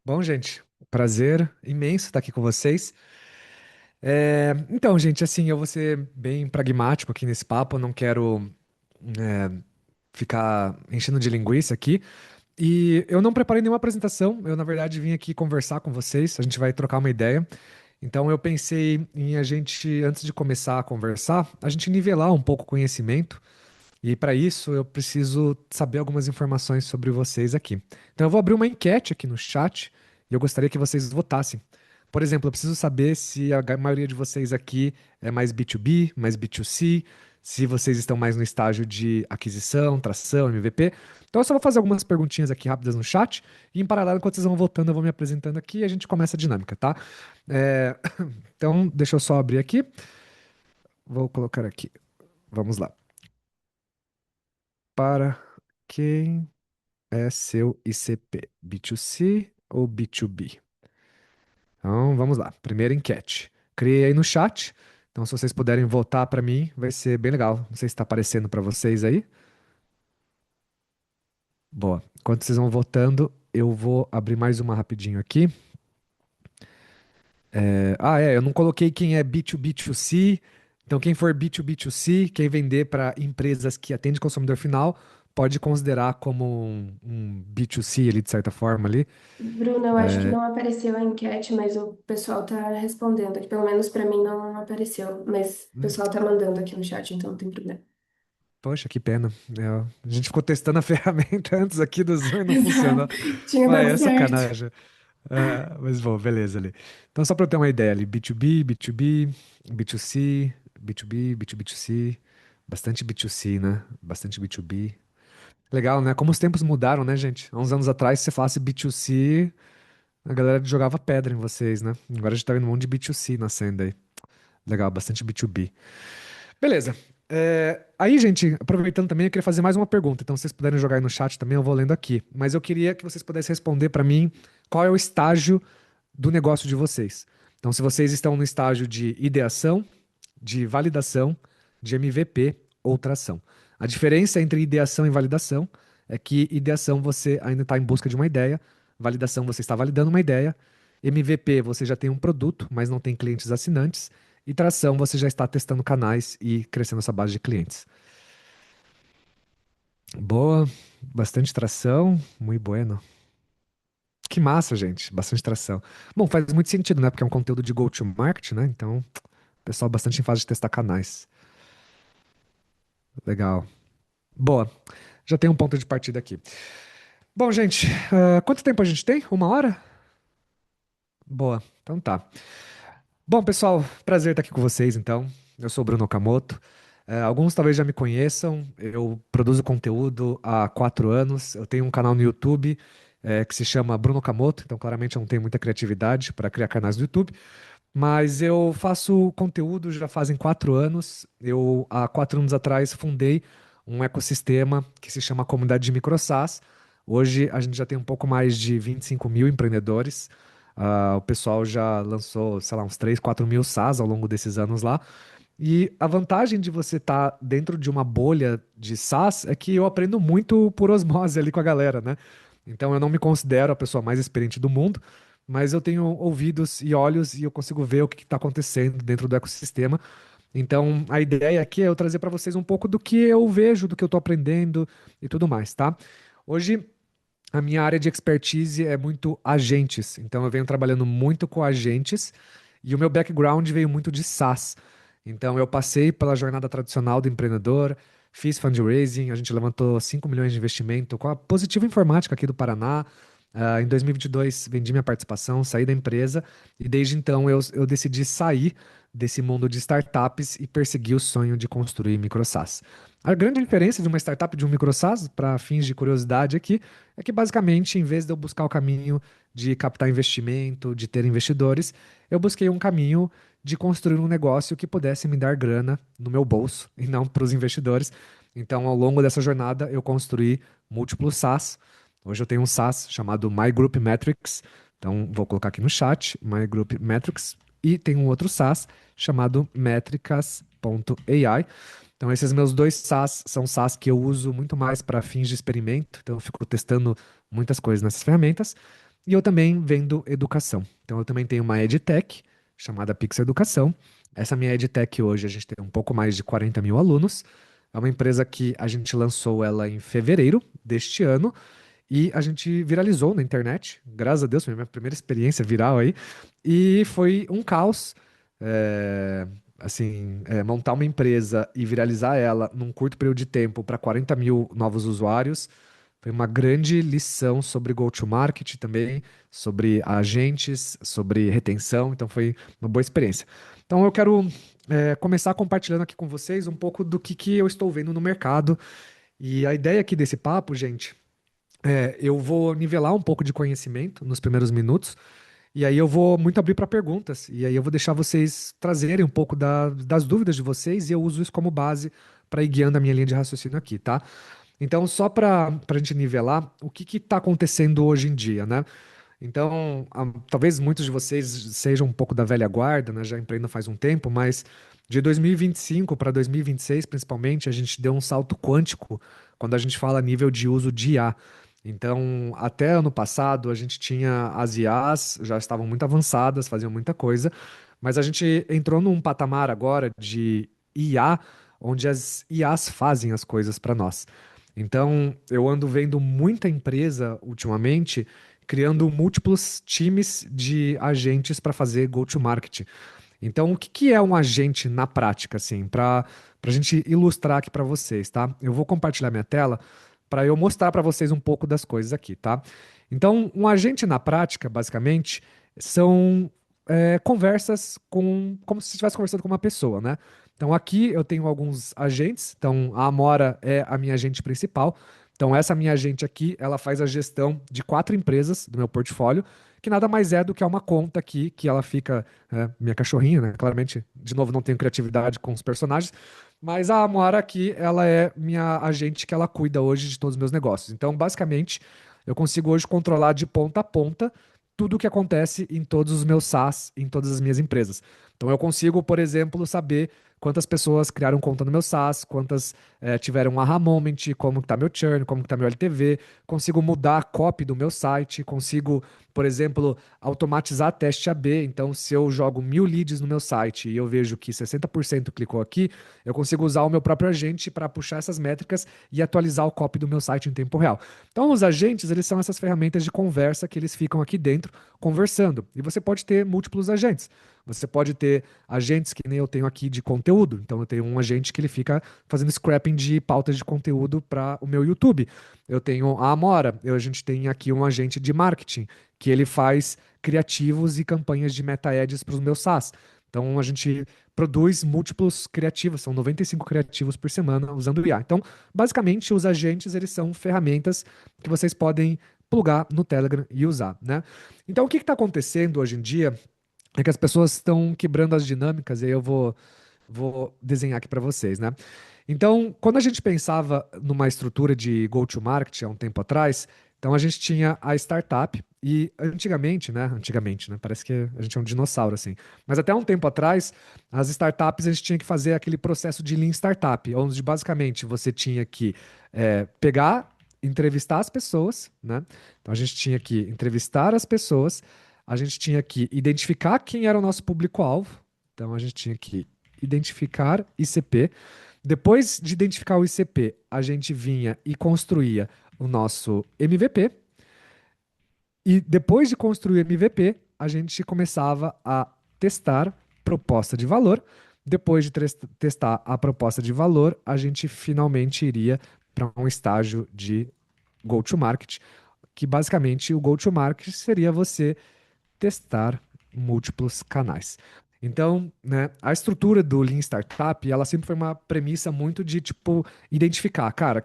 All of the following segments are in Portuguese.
Bom, gente, prazer imenso estar aqui com vocês. Então, gente, assim, eu vou ser bem pragmático aqui nesse papo, eu não quero é, ficar enchendo de linguiça aqui. E eu não preparei nenhuma apresentação, eu, na verdade, vim aqui conversar com vocês, a gente vai trocar uma ideia. Então, eu pensei em a gente, antes de começar a conversar, a gente nivelar um pouco o conhecimento. E para isso, eu preciso saber algumas informações sobre vocês aqui. Então, eu vou abrir uma enquete aqui no chat e eu gostaria que vocês votassem. Por exemplo, eu preciso saber se a maioria de vocês aqui é mais B2B, mais B2C, se vocês estão mais no estágio de aquisição, tração, MVP. Então, eu só vou fazer algumas perguntinhas aqui rápidas no chat e, em paralelo, enquanto vocês vão votando, eu vou me apresentando aqui e a gente começa a dinâmica, tá? É, Então, deixa eu só abrir aqui. Vou colocar aqui. Vamos lá. Para quem é seu ICP? B2C ou B2B? Então, vamos lá. Primeira enquete. Criei aí no chat. Então, se vocês puderem votar para mim, vai ser bem legal. Não sei se está aparecendo para vocês aí. Boa. Enquanto vocês vão votando, eu vou abrir mais uma rapidinho aqui. Eu não coloquei quem é B2B2C. Então, quem for B2B2C, quem vender para empresas que atendem consumidor final, pode considerar como um B2C ali, de certa forma ali. Bruna, eu acho que não apareceu a enquete, mas o pessoal tá respondendo aqui. Pelo menos para mim não apareceu, mas o pessoal tá mandando aqui no chat, então não tem problema. Poxa, que pena. A gente ficou testando a ferramenta antes aqui do Zoom e não funcionou. Exato, tinha Mas dado é certo. sacanagem. Mas bom, beleza ali. Então, só para eu ter uma ideia ali, B2B, B2B, B2C, B2B, B2B2C, bastante B2C, né? Bastante B2B. Legal, né? Como os tempos mudaram, né, gente? Há uns anos atrás, se você falasse B2C, a galera jogava pedra em vocês, né? Agora a gente tá vendo um monte de B2C nascendo aí. Legal, bastante B2B. Beleza. Aí, gente, aproveitando também, eu queria fazer mais uma pergunta. Então, se vocês puderem jogar aí no chat também, eu vou lendo aqui. Mas eu queria que vocês pudessem responder para mim qual é o estágio do negócio de vocês. Então, se vocês estão no estágio de ideação, de validação, de MVP ou tração. A diferença entre ideação e validação é que ideação você ainda está em busca de uma ideia, validação você está validando uma ideia, MVP você já tem um produto, mas não tem clientes assinantes, e tração você já está testando canais e crescendo essa base de clientes. Boa, bastante tração, muito bueno. Que massa, gente, bastante tração. Bom, faz muito sentido, né? Porque é um conteúdo de go-to-market, né? Então, pessoal bastante em fase de testar canais. Legal. Boa. Já tem um ponto de partida aqui. Bom, gente, quanto tempo a gente tem? Uma hora? Boa. Então tá. Bom, pessoal, prazer estar aqui com vocês, então. Eu sou o Bruno Okamoto. Alguns talvez já me conheçam. Eu produzo conteúdo há 4 anos. Eu tenho um canal no YouTube, que se chama Bruno Okamoto. Então, claramente, eu não tenho muita criatividade para criar canais do YouTube. Mas eu faço conteúdo já fazem 4 anos. Eu, há 4 anos atrás, fundei um ecossistema que se chama Comunidade de MicroSaaS. Hoje a gente já tem um pouco mais de 25 mil empreendedores. O pessoal já lançou, sei lá, uns 3, 4 mil SaaS ao longo desses anos lá. E a vantagem de você estar dentro de uma bolha de SaaS é que eu aprendo muito por osmose ali com a galera, né? Então eu não me considero a pessoa mais experiente do mundo, mas eu tenho ouvidos e olhos e eu consigo ver o que está acontecendo dentro do ecossistema. Então a ideia aqui é eu trazer para vocês um pouco do que eu vejo, do que eu estou aprendendo e tudo mais, tá? Hoje a minha área de expertise é muito agentes, então eu venho trabalhando muito com agentes e o meu background veio muito de SaaS. Então eu passei pela jornada tradicional do empreendedor, fiz fundraising, a gente levantou 5 milhões de investimento com a Positivo Informática aqui do Paraná. Em 2022 vendi minha participação, saí da empresa e desde então eu decidi sair desse mundo de startups e perseguir o sonho de construir micro SaaS. A grande diferença de uma startup e de um micro SaaS, para fins de curiosidade aqui, é que basicamente, em vez de eu buscar o caminho de captar investimento, de ter investidores, eu busquei um caminho de construir um negócio que pudesse me dar grana no meu bolso e não para os investidores. Então, ao longo dessa jornada, eu construí múltiplos SaaS. Hoje eu tenho um SaaS chamado My Group Metrics. Então, vou colocar aqui no chat, My Group Metrics. E tem um outro SaaS chamado Métricas.ai. Então, esses meus dois SaaS são SaaS que eu uso muito mais para fins de experimento. Então, eu fico testando muitas coisas nessas ferramentas. e eu também vendo educação. Então eu também tenho uma EdTech chamada Pix Educação. Essa minha EdTech hoje a gente tem um pouco mais de 40 mil alunos. É uma empresa que a gente lançou ela em fevereiro deste ano e a gente viralizou na internet. Graças a Deus, foi a minha primeira experiência viral aí. E foi um caos. é, montar uma empresa e viralizar ela num curto período de tempo para 40 mil novos usuários foi uma grande lição sobre go-to-market também, sobre agentes, sobre retenção. Então foi uma boa experiência. Então eu quero começar compartilhando aqui com vocês um pouco do que eu estou vendo no mercado. E a ideia aqui desse papo, gente, eu vou nivelar um pouco de conhecimento nos primeiros minutos, e aí eu vou muito abrir para perguntas, e aí eu vou deixar vocês trazerem um pouco das dúvidas de vocês, e eu uso isso como base para ir guiando a minha linha de raciocínio aqui, tá? Então, só para a gente nivelar, o que está acontecendo hoje em dia, né? Então, talvez muitos de vocês sejam um pouco da velha guarda, né? Já empreendem faz um tempo, mas de 2025 para 2026, principalmente, a gente deu um salto quântico quando a gente fala nível de uso de IA. Então, até ano passado, a gente tinha as IAs, já estavam muito avançadas, faziam muita coisa, mas a gente entrou num patamar agora de IA, onde as IAs fazem as coisas para nós. Então, eu ando vendo muita empresa ultimamente criando múltiplos times de agentes para fazer go-to-market. Então, o que é um agente na prática, assim, para a gente ilustrar aqui para vocês, tá? Eu vou compartilhar minha tela para eu mostrar para vocês um pouco das coisas aqui, tá? Então, um agente na prática, basicamente, são conversas como se estivesse conversando com uma pessoa, né? Então, aqui eu tenho alguns agentes. Então, a Amora é a minha agente principal. Então, essa minha agente aqui, ela faz a gestão de 4 empresas do meu portfólio, que nada mais é do que uma conta aqui, que ela fica, minha cachorrinha, né? Claramente, de novo, não tenho criatividade com os personagens, mas a Amora aqui, ela é minha agente que ela cuida hoje de todos os meus negócios. Então, basicamente, eu consigo hoje controlar de ponta a ponta tudo o que acontece em todos os meus SaaS, em todas as minhas empresas. Então, eu consigo, por exemplo, saber quantas pessoas criaram conta no meu SaaS, quantas tiveram um aha moment, como que tá meu churn, como que tá meu LTV, consigo mudar a copy do meu site, consigo, por exemplo, automatizar teste AB. Então, se eu jogo 1.000 leads no meu site e eu vejo que 60% clicou aqui, eu consigo usar o meu próprio agente para puxar essas métricas e atualizar o copy do meu site em tempo real. Então, os agentes, eles são essas ferramentas de conversa que eles ficam aqui dentro conversando. E você pode ter múltiplos agentes. Você pode ter agentes que nem eu tenho aqui de conteúdo. Então, eu tenho um agente que ele fica fazendo scrapping de pautas de conteúdo para o meu YouTube. Eu tenho a Amora, a gente tem aqui um agente de marketing, que ele faz criativos e campanhas de meta-ads para os meus SaaS. Então, a gente produz múltiplos criativos, são 95 criativos por semana usando o IA. Então, basicamente, os agentes, eles são ferramentas que vocês podem plugar no Telegram e usar, né? Então, o que está acontecendo hoje em dia é que as pessoas estão quebrando as dinâmicas, e aí eu vou desenhar aqui para vocês, né? Então, quando a gente pensava numa estrutura de go-to-market há um tempo atrás, então a gente tinha a startup, e antigamente, né? Parece que a gente é um dinossauro, assim. Mas até um tempo atrás, as startups a gente tinha que fazer aquele processo de Lean Startup, onde basicamente você tinha que pegar, entrevistar as pessoas, né? Então a gente tinha que entrevistar as pessoas, a gente tinha que identificar quem era o nosso público-alvo, então a gente tinha que identificar ICP. Depois de identificar o ICP, a gente vinha e construía o nosso MVP. E depois de construir o MVP, a gente começava a testar proposta de valor. Depois de testar a proposta de valor, a gente finalmente iria para um estágio de go-to-market, que basicamente o go-to-market seria você testar múltiplos canais. Então, né, a estrutura do Lean Startup, ela sempre foi uma premissa muito de, tipo, identificar, cara,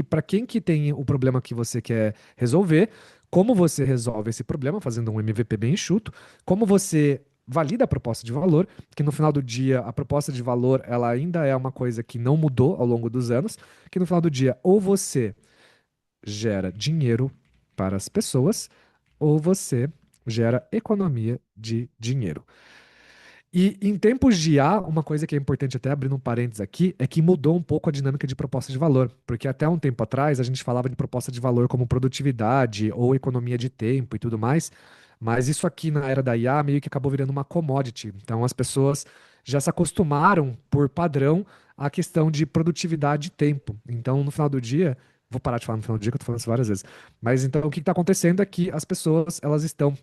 para quem que tem o problema que você quer resolver, como você resolve esse problema, fazendo um MVP bem enxuto, como você valida a proposta de valor, que no final do dia a proposta de valor, ela ainda é uma coisa que não mudou ao longo dos anos, que no final do dia ou você gera dinheiro para as pessoas, ou você gera economia de dinheiro. E em tempos de IA, uma coisa que é importante até abrindo um parênteses aqui, é que mudou um pouco a dinâmica de proposta de valor. Porque até um tempo atrás a gente falava de proposta de valor como produtividade ou economia de tempo e tudo mais. Mas isso aqui na era da IA meio que acabou virando uma commodity. Então as pessoas já se acostumaram por padrão à questão de produtividade e tempo. Então no final do dia, vou parar de falar no final do dia, que eu tô falando isso várias vezes. Mas então o que está acontecendo é que as pessoas elas estão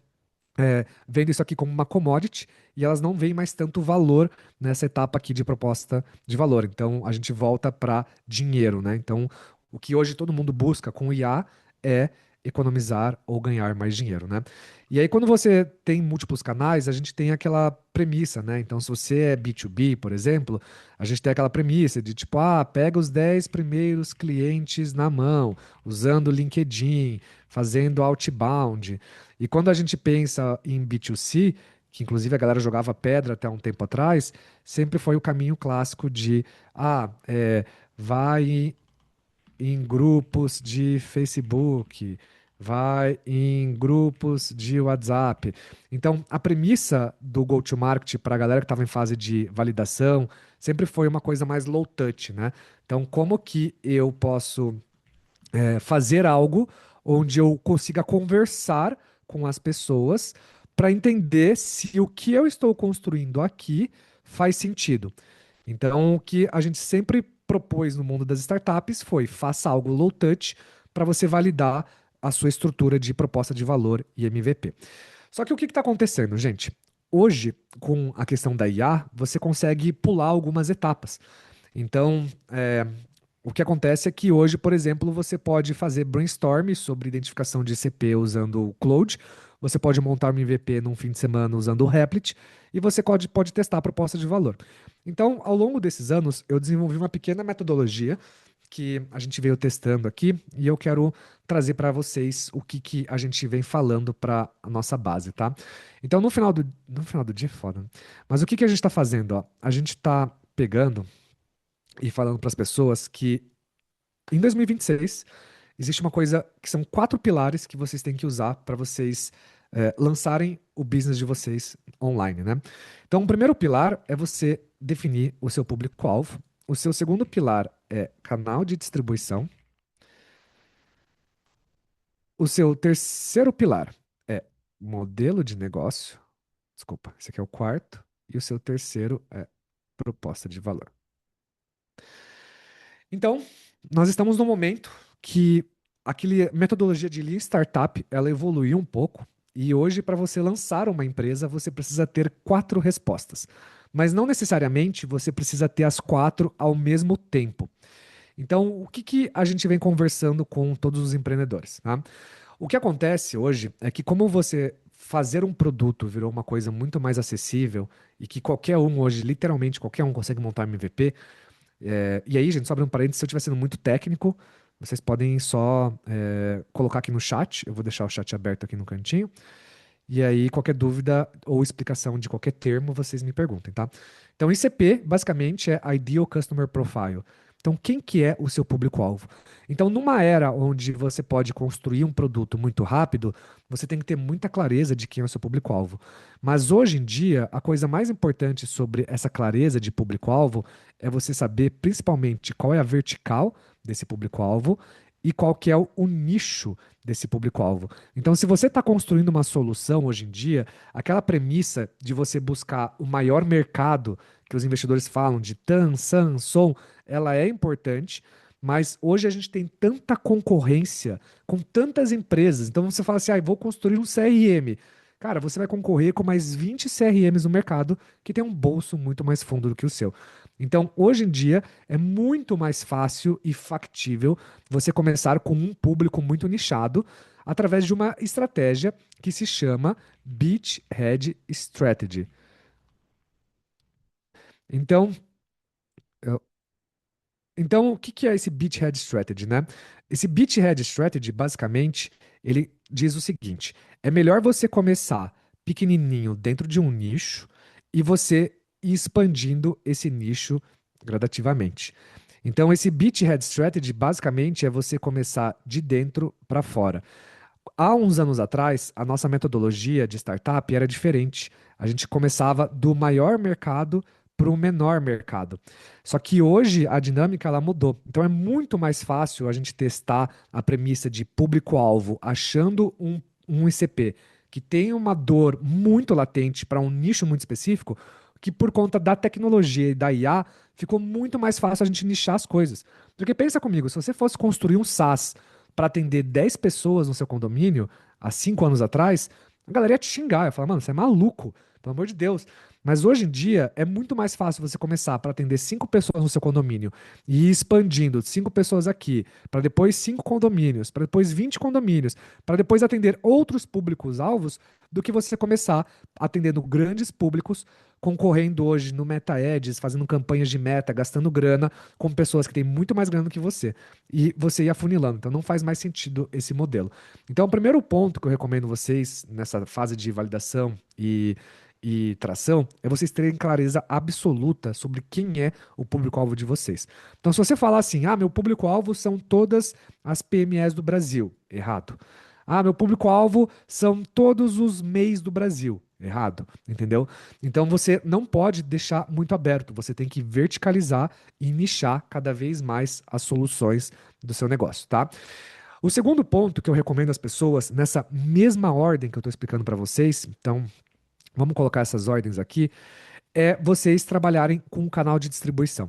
vendo isso aqui como uma commodity e elas não veem mais tanto valor nessa etapa aqui de proposta de valor. Então a gente volta para dinheiro, né? Então o que hoje todo mundo busca com o IA é economizar ou ganhar mais dinheiro, né? E aí quando você tem múltiplos canais, a gente tem aquela premissa, né? Então se você é B2B, por exemplo, a gente tem aquela premissa de tipo, pega os 10 primeiros clientes na mão, usando o LinkedIn, fazendo outbound. E quando a gente pensa em B2C, que inclusive a galera jogava pedra até um tempo atrás, sempre foi o caminho clássico de vai em grupos de Facebook, vai em grupos de WhatsApp. Então, a premissa do go-to-market para a galera que estava em fase de validação sempre foi uma coisa mais low touch, né? Então, como que eu posso fazer algo onde eu consiga conversar com as pessoas para entender se o que eu estou construindo aqui faz sentido. Então, o que a gente sempre propôs no mundo das startups foi faça algo low touch para você validar a sua estrutura de proposta de valor e MVP. Só que o que está acontecendo, gente? Hoje, com a questão da IA, você consegue pular algumas etapas. Então, o que acontece é que hoje, por exemplo, você pode fazer brainstorm sobre identificação de CP usando o Claude, você pode montar um MVP num fim de semana usando o Replit, e você pode testar a proposta de valor. Então, ao longo desses anos, eu desenvolvi uma pequena metodologia que a gente veio testando aqui, e eu quero trazer para vocês o que a gente vem falando para a nossa base, tá? Então, no final do dia é foda, né? Mas o que a gente está fazendo? Ó? A gente está pegando e falando para as pessoas que em 2026 existe uma coisa que são 4 pilares que vocês têm que usar para vocês lançarem o business de vocês online, né? Então, o primeiro pilar é você definir o seu público-alvo. O seu segundo pilar é canal de distribuição. O seu terceiro pilar é modelo de negócio. Desculpa, esse aqui é o quarto. E o seu terceiro é proposta de valor. Então, nós estamos num momento que aquele metodologia de Lean Startup, ela evoluiu um pouco, e hoje para você lançar uma empresa, você precisa ter 4 respostas. Mas não necessariamente você precisa ter as 4 ao mesmo tempo. Então, o que a gente vem conversando com todos os empreendedores, tá? O que acontece hoje é que como você fazer um produto virou uma coisa muito mais acessível e que qualquer um hoje, literalmente qualquer um consegue montar MVP, e aí, gente, só abrindo um parênteses, se eu estiver sendo muito técnico, vocês podem só colocar aqui no chat. Eu vou deixar o chat aberto aqui no cantinho. E aí, qualquer dúvida ou explicação de qualquer termo, vocês me perguntem, tá? Então, ICP, basicamente, é Ideal Customer Profile. Então, quem que é o seu público-alvo? Então, numa era onde você pode construir um produto muito rápido, você tem que ter muita clareza de quem é o seu público-alvo. Mas hoje em dia, a coisa mais importante sobre essa clareza de público-alvo é você saber, principalmente, qual é a vertical desse público-alvo e qual que é o nicho desse público-alvo. Então, se você está construindo uma solução hoje em dia, aquela premissa de você buscar o maior mercado que os investidores falam de TAM, SAM, SOM, ela é importante, mas hoje a gente tem tanta concorrência com tantas empresas. Então você fala assim, vou construir um CRM. Cara, você vai concorrer com mais 20 CRMs no mercado que tem um bolso muito mais fundo do que o seu. Então, hoje em dia, é muito mais fácil e factível você começar com um público muito nichado através de uma estratégia que se chama Beachhead Strategy. Então, eu- então, o que é esse Beachhead Strategy, né? Esse Beachhead Strategy, basicamente, ele diz o seguinte: é melhor você começar pequenininho dentro de um nicho e você ir expandindo esse nicho gradativamente. Então, esse Beachhead Strategy, basicamente, é você começar de dentro para fora. Há uns anos atrás, a nossa metodologia de startup era diferente. A gente começava do maior mercado para o menor mercado. Só que hoje a dinâmica ela mudou. Então é muito mais fácil a gente testar a premissa de público-alvo achando um ICP que tem uma dor muito latente para um nicho muito específico, que por conta da tecnologia e da IA ficou muito mais fácil a gente nichar as coisas. Porque pensa comigo, se você fosse construir um SaaS para atender 10 pessoas no seu condomínio, há 5 anos atrás, a galera ia te xingar, ia falar, mano, você é maluco, pelo amor de Deus. Mas hoje em dia é muito mais fácil você começar para atender 5 pessoas no seu condomínio e ir expandindo 5 pessoas aqui, para depois 5 condomínios, para depois 20 condomínios, para depois atender outros públicos-alvos, do que você começar atendendo grandes públicos, concorrendo hoje no Meta Ads, fazendo campanhas de meta, gastando grana com pessoas que têm muito mais grana do que você e você ir afunilando. Então não faz mais sentido esse modelo. Então, o primeiro ponto que eu recomendo vocês nessa fase de validação e tração é vocês terem clareza absoluta sobre quem é o público-alvo de vocês. Então, se você falar assim, meu público-alvo são todas as PMEs do Brasil, errado. Meu público-alvo são todos os MEIs do Brasil. Errado, entendeu? Então você não pode deixar muito aberto, você tem que verticalizar e nichar cada vez mais as soluções do seu negócio, tá? O segundo ponto que eu recomendo às pessoas, nessa mesma ordem que eu estou explicando para vocês, então vamos colocar essas ordens aqui, é vocês trabalharem com um canal de distribuição.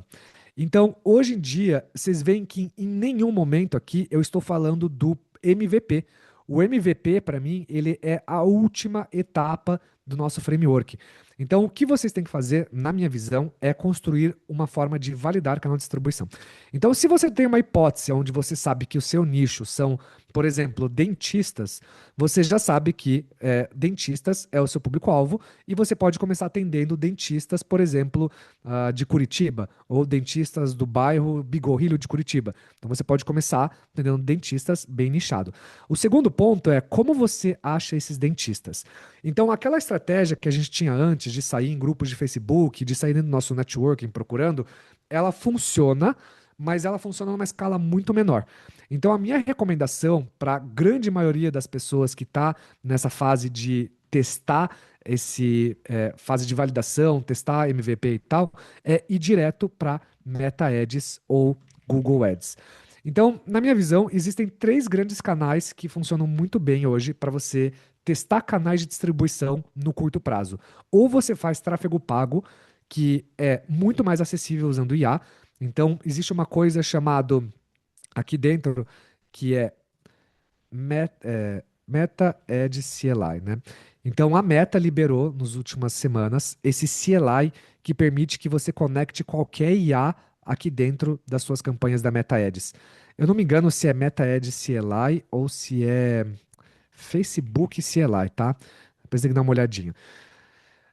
Então, hoje em dia, vocês veem que em nenhum momento aqui eu estou falando do MVP. O MVP, para mim, ele é a última etapa do nosso framework. Então, o que vocês têm que fazer, na minha visão, é construir uma forma de validar canal de distribuição. Então, se você tem uma hipótese onde você sabe que o seu nicho são, por exemplo, dentistas, você já sabe que dentistas é o seu público-alvo e você pode começar atendendo dentistas, por exemplo, de Curitiba ou dentistas do bairro Bigorrilho de Curitiba. Então, você pode começar atendendo dentistas bem nichado. O segundo ponto é como você acha esses dentistas. Então, aquela estratégia que a gente tinha antes de sair em grupos de Facebook, de sair dentro do nosso networking procurando, ela funciona, mas ela funciona numa escala muito menor. Então, a minha recomendação para a grande maioria das pessoas que está nessa fase de testar esse fase de validação, testar MVP e tal, é ir direto para Meta Ads ou Google Ads. Então, na minha visão, existem três grandes canais que funcionam muito bem hoje para você testar canais de distribuição no curto prazo. Ou você faz tráfego pago, que é muito mais acessível usando IA. Então, existe uma coisa chamada aqui dentro que é Meta Ads CLI, né? Então, a Meta liberou nas últimas semanas esse CLI que permite que você conecte qualquer IA aqui dentro das suas campanhas da Meta Ads. Eu não me engano se é Meta Ads CLI ou se é Facebook CLI, tá? Depois tem que dar uma olhadinha.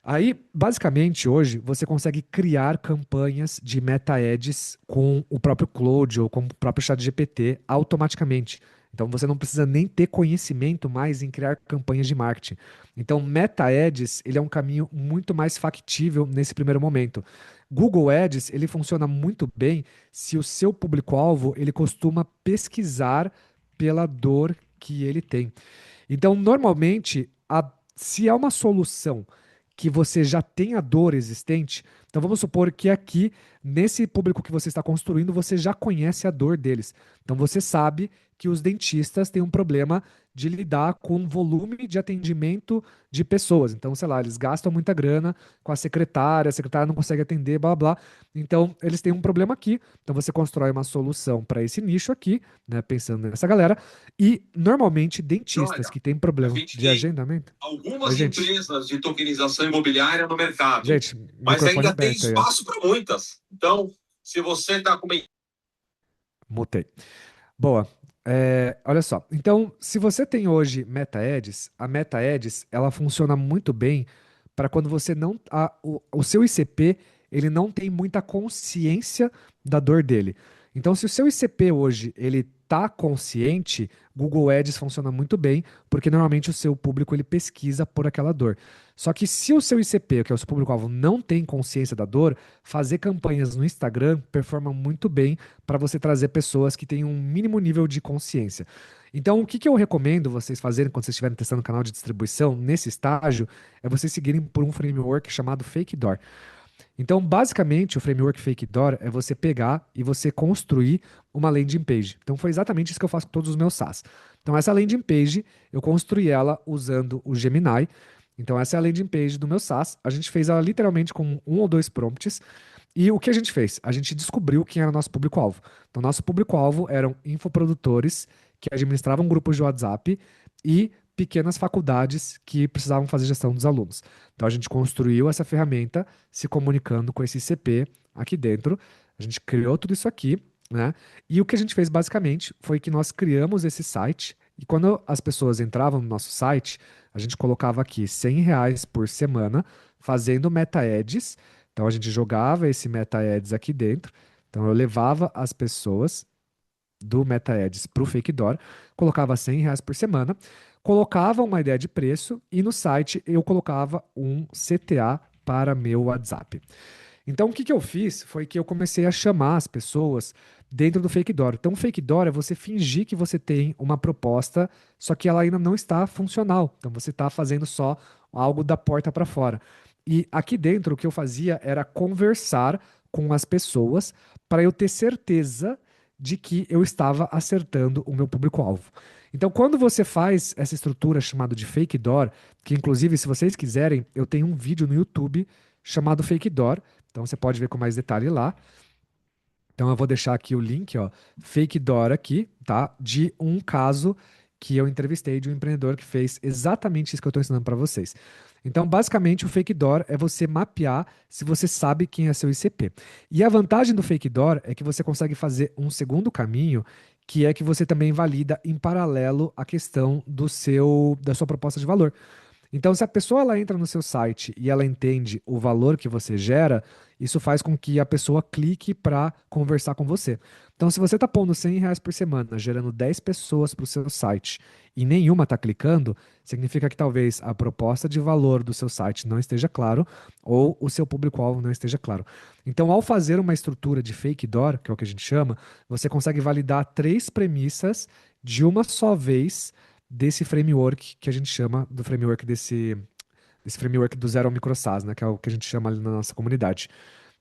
Aí, basicamente, hoje você consegue criar campanhas de Meta Ads com o próprio Claude ou com o próprio ChatGPT automaticamente. Então você não precisa nem ter conhecimento mais em criar campanhas de marketing. Então, Meta Ads, ele é um caminho muito mais factível nesse primeiro momento. Google Ads, ele funciona muito bem se o seu público-alvo, ele costuma pesquisar pela dor que ele tem. Então, normalmente, se é uma solução que você já tem a dor existente, então vamos supor que aqui, nesse público que você está construindo, você já conhece a dor deles. Então você sabe que os dentistas têm um problema de lidar com o volume de atendimento de pessoas. Então, sei lá, eles gastam muita grana com a secretária não consegue atender, blá blá. Então, eles têm um problema aqui. Então, você constrói uma solução para esse nicho aqui, né, pensando nessa galera. E, normalmente, dentistas Olha, que têm a problema gente de tem agendamento. Oi, algumas gente. empresas de tokenização imobiliária no mercado, Gente, mas microfone ainda tem aberto aí, ó. espaço para muitas. Então, se você está com Mutei. Boa. Olha só. Então, se você tem hoje Meta Ads, a Meta Ads, ela funciona muito bem para quando você não, o seu ICP, ele não tem muita consciência da dor dele. Então, se o seu ICP hoje, ele tá consciente, Google Ads funciona muito bem, porque normalmente o seu público ele pesquisa por aquela dor. Só que se o seu ICP, que é o seu público-alvo, não tem consciência da dor, fazer campanhas no Instagram performa muito bem para você trazer pessoas que têm um mínimo nível de consciência. Então, o que que eu recomendo vocês fazerem quando vocês estiverem testando o canal de distribuição nesse estágio é vocês seguirem por um framework chamado Fakedoor. Então, basicamente, o framework Fakedoor é você pegar e você construir uma landing page. Então, foi exatamente isso que eu faço com todos os meus SaaS. Então, essa landing page, eu construí ela usando o Gemini. Então, essa é a landing page do meu SaaS. A gente fez ela literalmente com um ou dois prompts. E o que a gente fez? A gente descobriu quem era o nosso público-alvo. Então, nosso público-alvo eram infoprodutores que administravam grupos de WhatsApp e pequenas faculdades que precisavam fazer gestão dos alunos. Então, a gente construiu essa ferramenta se comunicando com esse ICP aqui dentro. A gente criou tudo isso aqui, né? E o que a gente fez basicamente foi que nós criamos esse site e quando as pessoas entravam no nosso site, a gente colocava aqui R$ 100 por semana fazendo meta ads. Então a gente jogava esse meta ads aqui dentro. Então eu levava as pessoas do meta ads para o Fake Door, colocava R$ 100 por semana, colocava uma ideia de preço e no site eu colocava um CTA para meu WhatsApp. Então, o que que eu fiz foi que eu comecei a chamar as pessoas dentro do Fake Door. Então, o Fake Door é você fingir que você tem uma proposta, só que ela ainda não está funcional. Então, você está fazendo só algo da porta para fora. E aqui dentro, o que eu fazia era conversar com as pessoas para eu ter certeza de que eu estava acertando o meu público-alvo. Então, quando você faz essa estrutura chamada de Fake Door, que inclusive, se vocês quiserem, eu tenho um vídeo no YouTube chamado Fake Door. Então você pode ver com mais detalhe lá. Então eu vou deixar aqui o link, ó, Fake Door aqui, tá? De um caso que eu entrevistei de um empreendedor que fez exatamente isso que eu estou ensinando para vocês. Então, basicamente, o Fake Door é você mapear se você sabe quem é seu ICP. E a vantagem do Fake Door é que você consegue fazer um segundo caminho, que é que você também valida em paralelo a questão da sua proposta de valor. Então, se a pessoa ela entra no seu site e ela entende o valor que você gera, isso faz com que a pessoa clique para conversar com você. Então, se você está pondo R$ 100 por semana, gerando 10 pessoas para o seu site e nenhuma está clicando, significa que talvez a proposta de valor do seu site não esteja claro ou o seu público-alvo não esteja claro. Então, ao fazer uma estrutura de fake door, que é o que a gente chama, você consegue validar três premissas de uma só vez desse framework que a gente chama do framework desse framework do Zero ao MicroSaaS, né, que é o que a gente chama ali na nossa comunidade.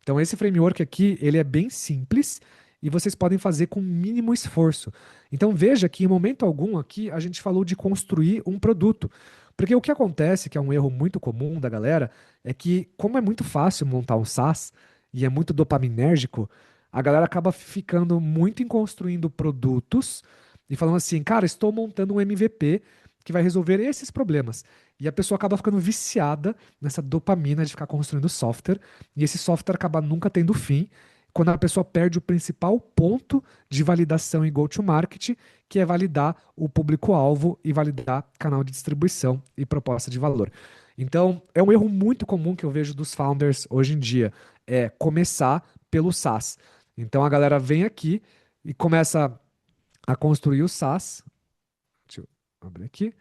Então esse framework aqui, ele é bem simples e vocês podem fazer com mínimo esforço. Então veja que em momento algum aqui a gente falou de construir um produto. Porque o que acontece, que é um erro muito comum da galera, é que como é muito fácil montar um SaaS e é muito dopaminérgico, a galera acaba ficando muito em construindo produtos e falando assim, cara, estou montando um MVP que vai resolver esses problemas. E a pessoa acaba ficando viciada nessa dopamina de ficar construindo software, e esse software acaba nunca tendo fim, quando a pessoa perde o principal ponto de validação em go-to-market, que é validar o público-alvo e validar canal de distribuição e proposta de valor. Então, é um erro muito comum que eu vejo dos founders hoje em dia, é começar pelo SaaS. Então, a galera vem aqui e começa a construir o SaaS. Deixa eu abrir aqui.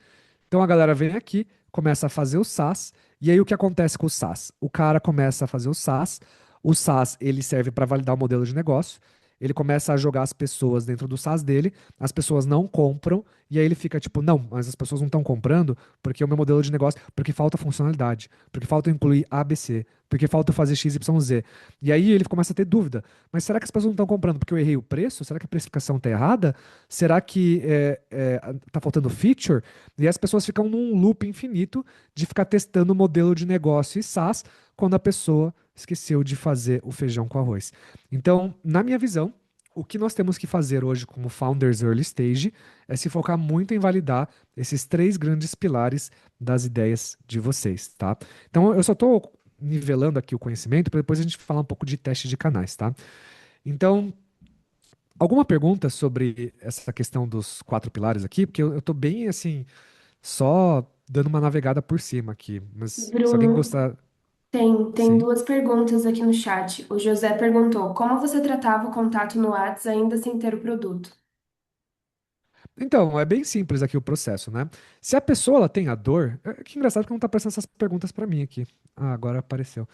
Então a galera vem aqui, começa a fazer o SaaS, e aí o que acontece com o SaaS? O cara começa a fazer o SaaS ele serve para validar o modelo de negócio, ele começa a jogar as pessoas dentro do SaaS dele, as pessoas não compram, e aí ele fica tipo, não, mas as pessoas não estão comprando porque o meu modelo de negócio, porque falta funcionalidade, porque falta incluir ABC, porque falta fazer XYZ. E aí ele começa a ter dúvida, mas será que as pessoas não estão comprando porque eu errei o preço? Será que a precificação está errada? Será que tá faltando feature? E as pessoas ficam num loop infinito de ficar testando o modelo de negócio e SaaS quando a pessoa esqueceu de fazer o feijão com arroz. Então, na minha visão, o que nós temos que fazer hoje como Founders Early Stage é se focar muito em validar esses três grandes pilares das ideias de vocês, tá? Então, eu só estou nivelando aqui o conhecimento para depois a gente falar um pouco de teste de canais, tá? Então, alguma pergunta sobre essa questão dos quatro pilares aqui? Porque eu tô bem, assim, só dando uma navegada por cima aqui. Mas se alguém Bruno, gostar... tem Sim. duas perguntas aqui no chat. O José perguntou: como você tratava o contato no Whats ainda sem ter o produto? Então, é bem simples aqui o processo, né? Se a pessoa ela tem a dor... Que engraçado que não tá aparecendo essas perguntas para mim aqui. Ah, agora apareceu.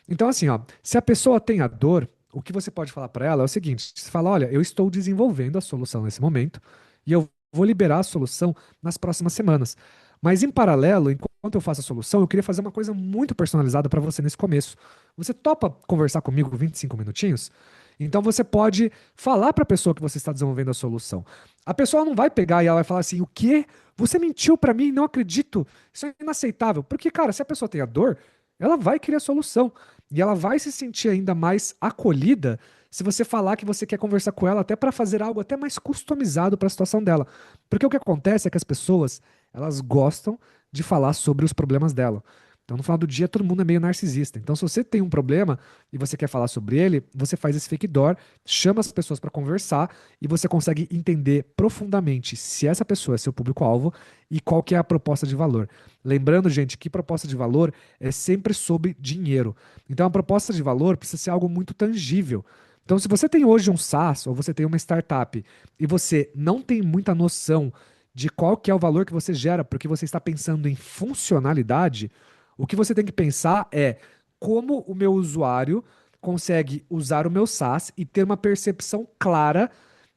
Então, assim, ó, se a pessoa tem a dor, o que você pode falar para ela é o seguinte: você fala, olha, eu estou desenvolvendo a solução nesse momento e eu vou liberar a solução nas próximas semanas. Mas em paralelo, enquanto eu faço a solução, eu queria fazer uma coisa muito personalizada para você nesse começo. Você topa conversar comigo 25 minutinhos? Então você pode falar para a pessoa que você está desenvolvendo a solução. A pessoa não vai pegar e ela vai falar assim: o quê? Você mentiu para mim? Não acredito. Isso é inaceitável. Porque, cara, se a pessoa tem a dor, ela vai querer a solução. E ela vai se sentir ainda mais acolhida se você falar que você quer conversar com ela até para fazer algo até mais customizado para a situação dela. Porque o que acontece é que as pessoas, elas gostam de falar sobre os problemas dela. Então, no final do dia, todo mundo é meio narcisista. Então, se você tem um problema e você quer falar sobre ele, você faz esse fake door, chama as pessoas para conversar e você consegue entender profundamente se essa pessoa é seu público-alvo e qual que é a proposta de valor. Lembrando, gente, que proposta de valor é sempre sobre dinheiro. Então, a proposta de valor precisa ser algo muito tangível. Então, se você tem hoje um SaaS ou você tem uma startup e você não tem muita noção de qual que é o valor que você gera porque você está pensando em funcionalidade, o que você tem que pensar é como o meu usuário consegue usar o meu SaaS e ter uma percepção clara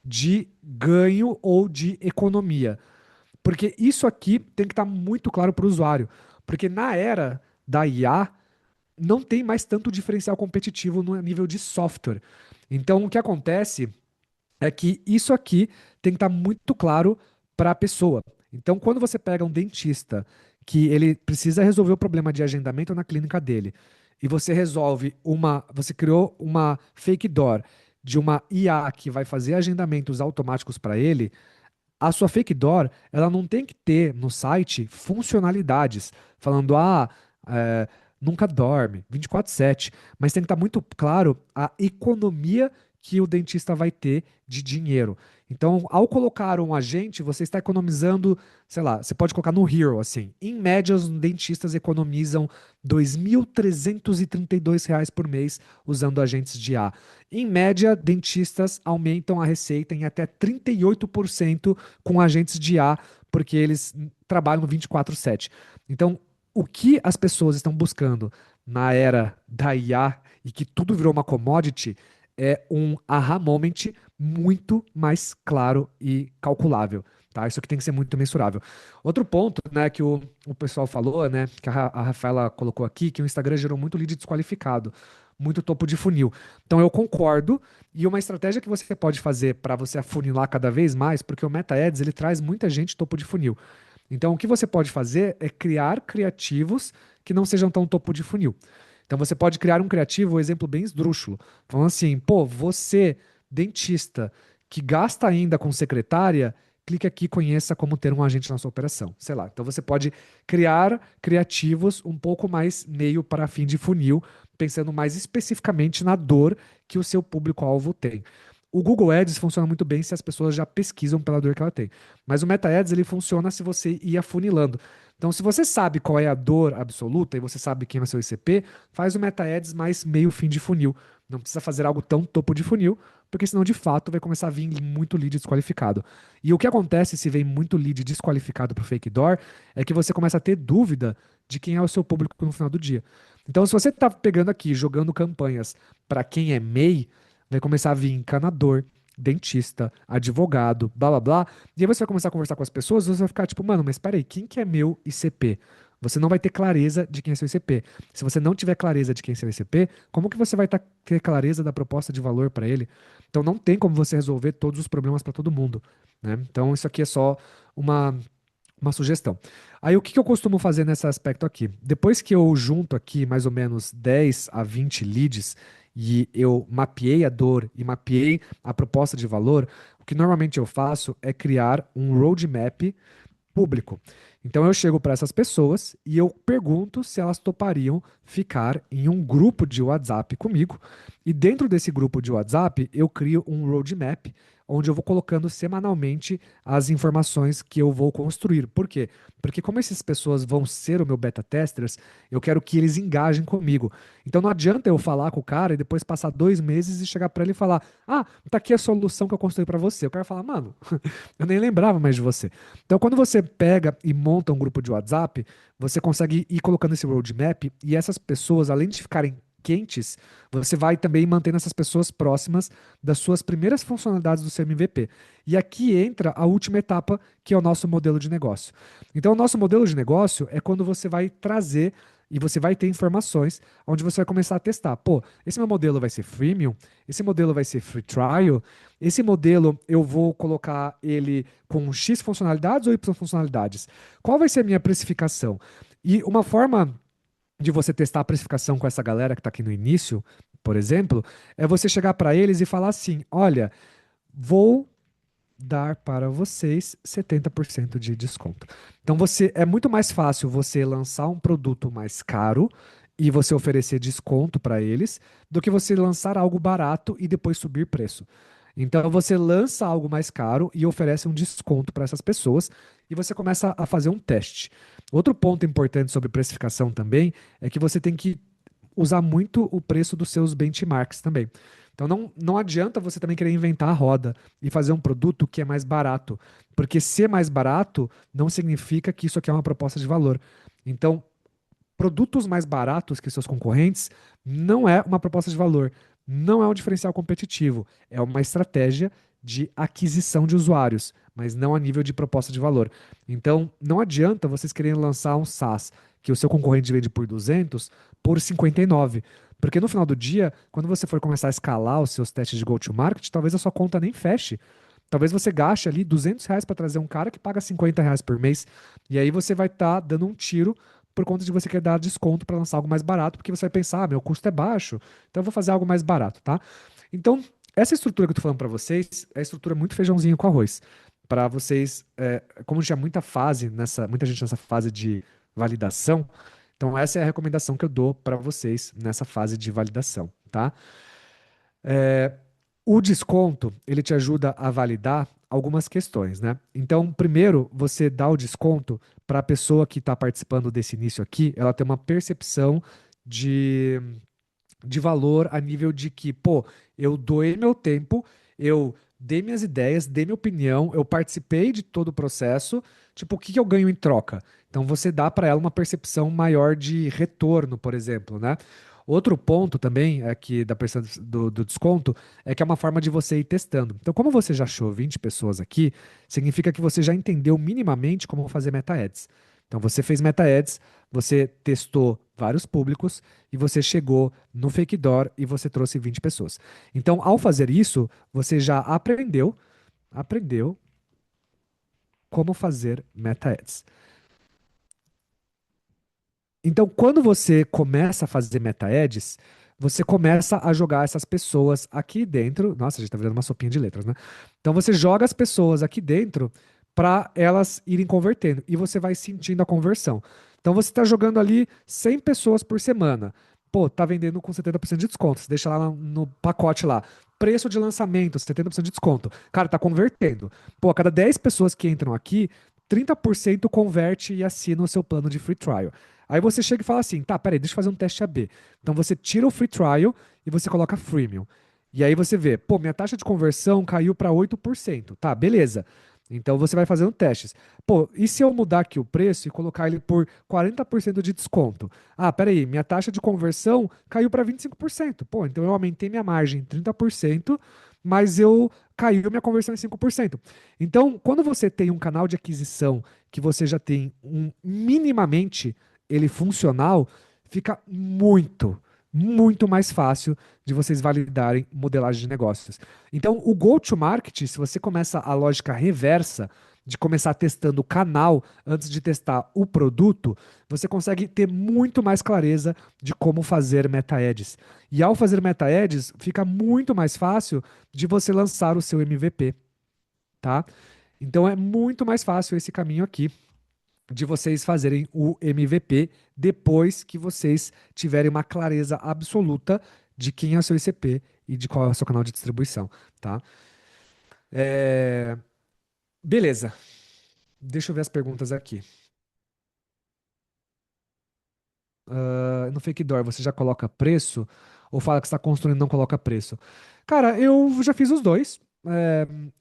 de ganho ou de economia. Porque isso aqui tem que estar muito claro para o usuário. Porque na era da IA, não tem mais tanto diferencial competitivo no nível de software. Então, o que acontece é que isso aqui tem que estar muito claro para a pessoa. Então, quando você pega um dentista que ele precisa resolver o problema de agendamento na clínica dele, e você criou uma fake door de uma IA que vai fazer agendamentos automáticos para ele, a sua fake door, ela não tem que ter no site funcionalidades, falando, é, nunca dorme, 24/7, mas tem que estar muito claro a economia que o dentista vai ter de dinheiro. Então, ao colocar um agente, você está economizando, sei lá, você pode colocar no Hero, assim, em média, os dentistas economizam R$ 2.332 por mês usando agentes de IA. Em média, dentistas aumentam a receita em até 38% com agentes de IA, porque eles trabalham 24/7. Então, o que as pessoas estão buscando na era da IA e que tudo virou uma commodity é um aha moment muito mais claro e calculável. Tá? Isso aqui tem que ser muito mensurável. Outro ponto, né, que o pessoal falou, né, que a Rafaela colocou aqui, que o Instagram gerou muito lead desqualificado, muito topo de funil. Então eu concordo, e uma estratégia que você pode fazer para você afunilar cada vez mais, porque o Meta Ads ele traz muita gente topo de funil. Então o que você pode fazer é criar criativos que não sejam tão topo de funil. Então você pode criar um criativo, um exemplo bem esdrúxulo, falando assim, pô, você, dentista, que gasta ainda com secretária, clique aqui e conheça como ter um agente na sua operação. Sei lá. Então você pode criar criativos um pouco mais meio para fim de funil, pensando mais especificamente na dor que o seu público-alvo tem. O Google Ads funciona muito bem se as pessoas já pesquisam pela dor que ela tem. Mas o Meta Ads ele funciona se você ir afunilando. Então, se você sabe qual é a dor absoluta e você sabe quem é o seu ICP, faz o Meta Ads mais meio fim de funil. Não precisa fazer algo tão topo de funil, porque senão de fato vai começar a vir muito lead desqualificado. E o que acontece se vem muito lead desqualificado para o fake door é que você começa a ter dúvida de quem é o seu público no final do dia. Então, se você está pegando aqui, jogando campanhas para quem é MEI, vai começar a vir encanador, dentista, advogado, blá blá blá. E aí você vai começar a conversar com as pessoas, você vai ficar tipo, mano, mas peraí, quem que é meu ICP? Você não vai ter clareza de quem é seu ICP. Se você não tiver clareza de quem é seu ICP, como que você vai ter clareza da proposta de valor para ele? Então não tem como você resolver todos os problemas para todo mundo, né? Então isso aqui é só uma sugestão. Aí o que eu costumo fazer nesse aspecto aqui? Depois que eu junto aqui mais ou menos 10 a 20 leads e eu mapeei a dor e mapeei a proposta de valor, o que normalmente eu faço é criar um roadmap público. Então eu chego para essas pessoas e eu pergunto se elas topariam ficar em um grupo de WhatsApp comigo. E dentro desse grupo de WhatsApp eu crio um roadmap onde eu vou colocando semanalmente as informações que eu vou construir. Por quê? Porque como essas pessoas vão ser o meu beta testers, eu quero que eles engajem comigo. Então não adianta eu falar com o cara e depois passar 2 meses e chegar para ele e falar: ah, tá aqui a solução que eu construí para você. O cara fala: mano, eu nem lembrava mais de você. Então quando você pega e monta um grupo de WhatsApp, você consegue ir colocando esse roadmap e essas pessoas, além de ficarem quentes, você vai também mantendo essas pessoas próximas das suas primeiras funcionalidades do seu MVP. E aqui entra a última etapa, que é o nosso modelo de negócio. Então, o nosso modelo de negócio é quando você vai trazer e você vai ter informações onde você vai começar a testar. Pô, esse meu modelo vai ser freemium, esse modelo vai ser free trial, esse modelo eu vou colocar ele com X funcionalidades ou Y funcionalidades. Qual vai ser a minha precificação? E uma forma de você testar a precificação com essa galera que está aqui no início, por exemplo, é você chegar para eles e falar assim: olha, vou dar para vocês 70% de desconto. Então é muito mais fácil você lançar um produto mais caro e você oferecer desconto para eles do que você lançar algo barato e depois subir preço. Então você lança algo mais caro e oferece um desconto para essas pessoas e você começa a fazer um teste. Outro ponto importante sobre precificação também é que você tem que usar muito o preço dos seus benchmarks também. Então não adianta você também querer inventar a roda e fazer um produto que é mais barato, porque ser mais barato não significa que isso aqui é uma proposta de valor. Então, produtos mais baratos que seus concorrentes não é uma proposta de valor, não é um diferencial competitivo, é uma estratégia de aquisição de usuários, mas não a nível de proposta de valor. Então, não adianta vocês quererem lançar um SaaS que o seu concorrente vende por 200 por 59, porque no final do dia, quando você for começar a escalar os seus testes de go-to-market, talvez a sua conta nem feche. Talvez você gaste ali R$ 200 para trazer um cara que paga R$ 50 por mês. E aí você vai estar dando um tiro por conta de você querer dar desconto para lançar algo mais barato, porque você vai pensar, meu custo é baixo, então eu vou fazer algo mais barato, tá? Então, essa estrutura que eu tô falando para vocês é a estrutura muito feijãozinho com arroz. Para vocês, como tinha muita gente nessa fase de validação, então essa é a recomendação que eu dou para vocês nessa fase de validação, tá? O desconto, ele te ajuda a validar algumas questões, né? Então, primeiro, você dá o desconto para a pessoa que está participando desse início aqui, ela ter uma percepção de, de valor a nível de que, pô, eu doei meu tempo, eu dei minhas ideias, dei minha opinião, eu participei de todo o processo, tipo, o que que eu ganho em troca? Então, você dá para ela uma percepção maior de retorno, por exemplo, né? Outro ponto também é que da percepção do desconto é que é uma forma de você ir testando. Então, como você já achou 20 pessoas aqui, significa que você já entendeu minimamente como fazer meta ads. Então, você fez meta ads, você testou vários públicos e você chegou no Fake Door e você trouxe 20 pessoas. Então, ao fazer isso, você já aprendeu como fazer meta ads. Então, quando você começa a fazer meta ads, você começa a jogar essas pessoas aqui dentro. Nossa, a gente tá virando uma sopinha de letras, né? Então, você joga as pessoas aqui dentro para elas irem convertendo e você vai sentindo a conversão. Então, você está jogando ali 100 pessoas por semana. Pô, tá vendendo com 70% de desconto. Você deixa lá no pacote lá. Preço de lançamento, 70% de desconto. Cara, tá convertendo. Pô, a cada 10 pessoas que entram aqui, 30% converte e assina o seu plano de free trial. Aí você chega e fala assim, tá, peraí, deixa eu fazer um teste AB. Então você tira o free trial e você coloca freemium. E aí você vê, pô, minha taxa de conversão caiu para 8%. Tá, beleza. Então você vai fazendo testes. Pô, e se eu mudar aqui o preço e colocar ele por 40% de desconto? Ah, peraí, minha taxa de conversão caiu para 25%. Pô, então eu aumentei minha margem em 30%, mas eu caiu minha conversão em 5%. Então, quando você tem um canal de aquisição que você já tem minimamente ele funcional, fica muito mais fácil de vocês validarem modelagem de negócios. Então, o go-to-market, se você começa a lógica reversa, de começar testando o canal antes de testar o produto, você consegue ter muito mais clareza de como fazer meta-ads. E ao fazer meta-ads, fica muito mais fácil de você lançar o seu MVP, tá? Então é muito mais fácil esse caminho aqui de vocês fazerem o MVP depois que vocês tiverem uma clareza absoluta de quem é o seu ICP e de qual é o seu canal de distribuição, tá? É, Beleza. Deixa eu ver as perguntas aqui. No Fake Door, você já coloca preço ou fala que está construindo e não coloca preço? Cara, eu já fiz os dois.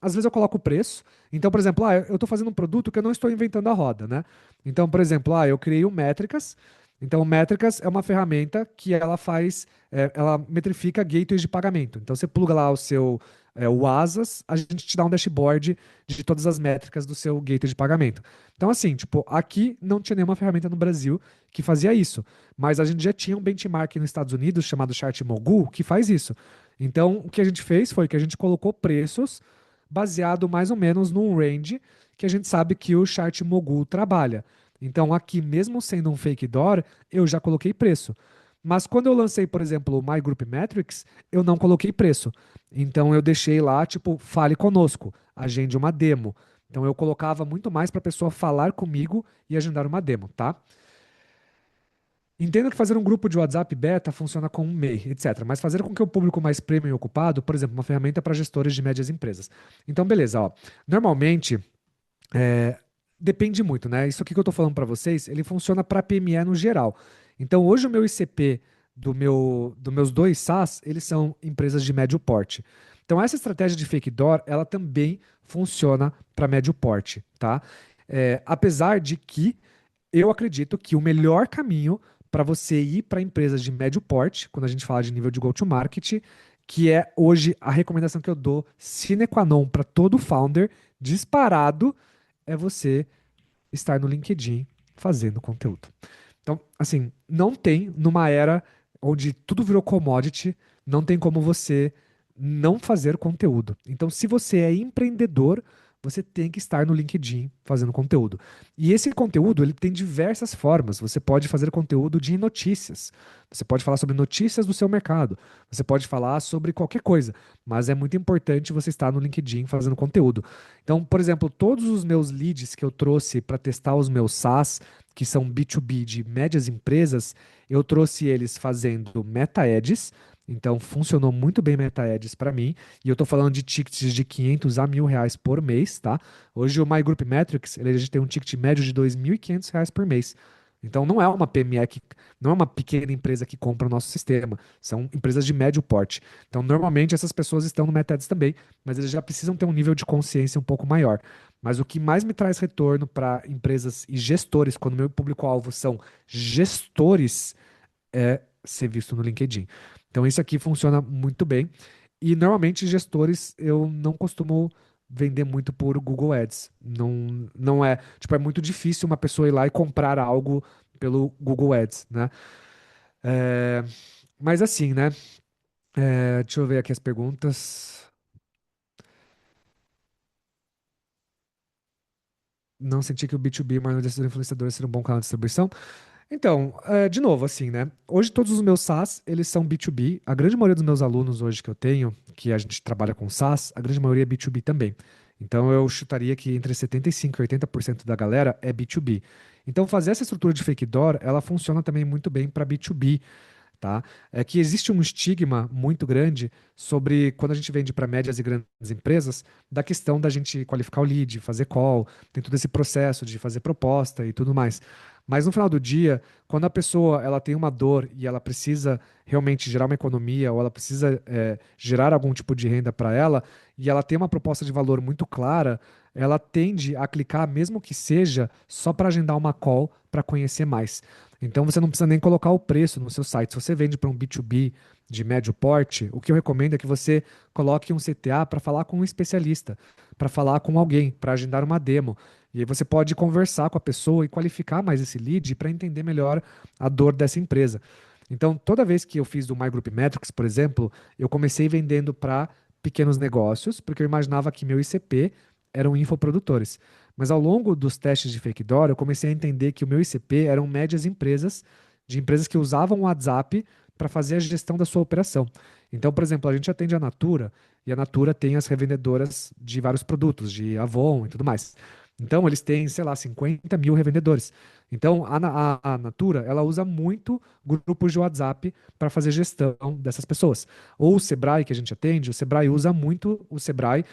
Às vezes eu coloco o preço. Então, por exemplo, eu estou fazendo um produto que eu não estou inventando a roda, né? Então, por exemplo, eu criei o Métricas Então, Métricas é uma ferramenta que ela faz, ela metrifica gateways de pagamento. Então, você pluga lá o Asas, a gente te dá um dashboard de todas as métricas do seu gateway de pagamento. Então, assim, tipo, aqui não tinha nenhuma ferramenta no Brasil que fazia isso, mas a gente já tinha um benchmark nos Estados Unidos chamado ChartMogul que faz isso. Então, o que a gente fez foi que a gente colocou preços baseado mais ou menos num range que a gente sabe que o ChartMogul trabalha. Então, aqui, mesmo sendo um fake door, eu já coloquei preço. Mas quando eu lancei, por exemplo, o My Group Metrics, eu não coloquei preço. Então, eu deixei lá, tipo, fale conosco, agende uma demo. Então, eu colocava muito mais para a pessoa falar comigo e agendar uma demo, tá? Entendo que fazer um grupo de WhatsApp beta funciona com um MEI, etc. Mas fazer com que o público mais premium e ocupado, por exemplo, uma ferramenta para gestores de médias empresas. Então, beleza, ó. Normalmente, é, depende muito, né? Isso aqui que eu estou falando para vocês, ele funciona para PME no geral. Então, hoje o meu ICP dos meus dois SaaS, eles são empresas de médio porte. Então, essa estratégia de fake door, ela também funciona para médio porte, tá? Apesar de que eu acredito que o melhor caminho para você ir para empresas de médio porte, quando a gente fala de nível de go-to-market, que é hoje a recomendação que eu dou sine qua non para todo founder, disparado, é você estar no LinkedIn fazendo conteúdo. Então, assim, não tem numa era onde tudo virou commodity, não tem como você não fazer conteúdo. Então, se você é empreendedor, você tem que estar no LinkedIn fazendo conteúdo. E esse conteúdo, ele tem diversas formas. Você pode fazer conteúdo de notícias. Você pode falar sobre notícias do seu mercado. Você pode falar sobre qualquer coisa. Mas é muito importante você estar no LinkedIn fazendo conteúdo. Então, por exemplo, todos os meus leads que eu trouxe para testar os meus SaaS, que são B2B de médias empresas, eu trouxe eles fazendo Meta Ads. Então, funcionou muito bem Meta Ads para mim. E eu estou falando de tickets de 500 a R$ 1.000 por mês, tá? Hoje o My Group Metrics, ele, a gente tem um ticket médio de R$ 2.500 por mês. Então, não é uma PME não é uma pequena empresa que compra o nosso sistema. São empresas de médio porte. Então, normalmente essas pessoas estão no Meta Ads também, mas eles já precisam ter um nível de consciência um pouco maior. Mas o que mais me traz retorno para empresas e gestores, quando meu público-alvo são gestores, é ser visto no LinkedIn. Então, isso aqui funciona muito bem. E normalmente, gestores, eu não costumo vender muito por Google Ads. Não, não é, tipo, é muito difícil uma pessoa ir lá e comprar algo pelo Google Ads, né? É, mas assim, né? Deixa eu ver aqui as perguntas. Não senti que o B2B, mas desses influenciadores seria um bom canal de distribuição. Então, de novo, assim, né? Hoje todos os meus SaaS, eles são B2B. A grande maioria dos meus alunos hoje que eu tenho, que a gente trabalha com SaaS, a grande maioria é B2B também. Então eu chutaria que entre 75% e 80% da galera é B2B. Então fazer essa estrutura de fake door, ela funciona também muito bem para B2B, tá? É que existe um estigma muito grande sobre quando a gente vende para médias e grandes empresas, da questão da gente qualificar o lead, fazer call, tem todo esse processo de fazer proposta e tudo mais. Mas no final do dia, quando a pessoa ela tem uma dor e ela precisa realmente gerar uma economia ou ela precisa gerar algum tipo de renda para ela e ela tem uma proposta de valor muito clara, ela tende a clicar, mesmo que seja só para agendar uma call para conhecer mais. Então você não precisa nem colocar o preço no seu site. Se você vende para um B2B de médio porte, o que eu recomendo é que você coloque um CTA para falar com um especialista, para falar com alguém, para agendar uma demo. E aí você pode conversar com a pessoa e qualificar mais esse lead para entender melhor a dor dessa empresa. Então, toda vez que eu fiz do My Group Metrics, por exemplo, eu comecei vendendo para pequenos negócios, porque eu imaginava que meu ICP eram infoprodutores. Mas ao longo dos testes de fake door, eu comecei a entender que o meu ICP eram médias empresas, de empresas que usavam o WhatsApp para fazer a gestão da sua operação. Então, por exemplo, a gente atende a Natura e a Natura tem as revendedoras de vários produtos, de Avon e tudo mais. Então, eles têm, sei lá, 50 mil revendedores. Então, a Natura, ela usa muito grupos de WhatsApp para fazer gestão dessas pessoas. Ou o Sebrae, que a gente atende, o Sebrae usa muito o Sebrae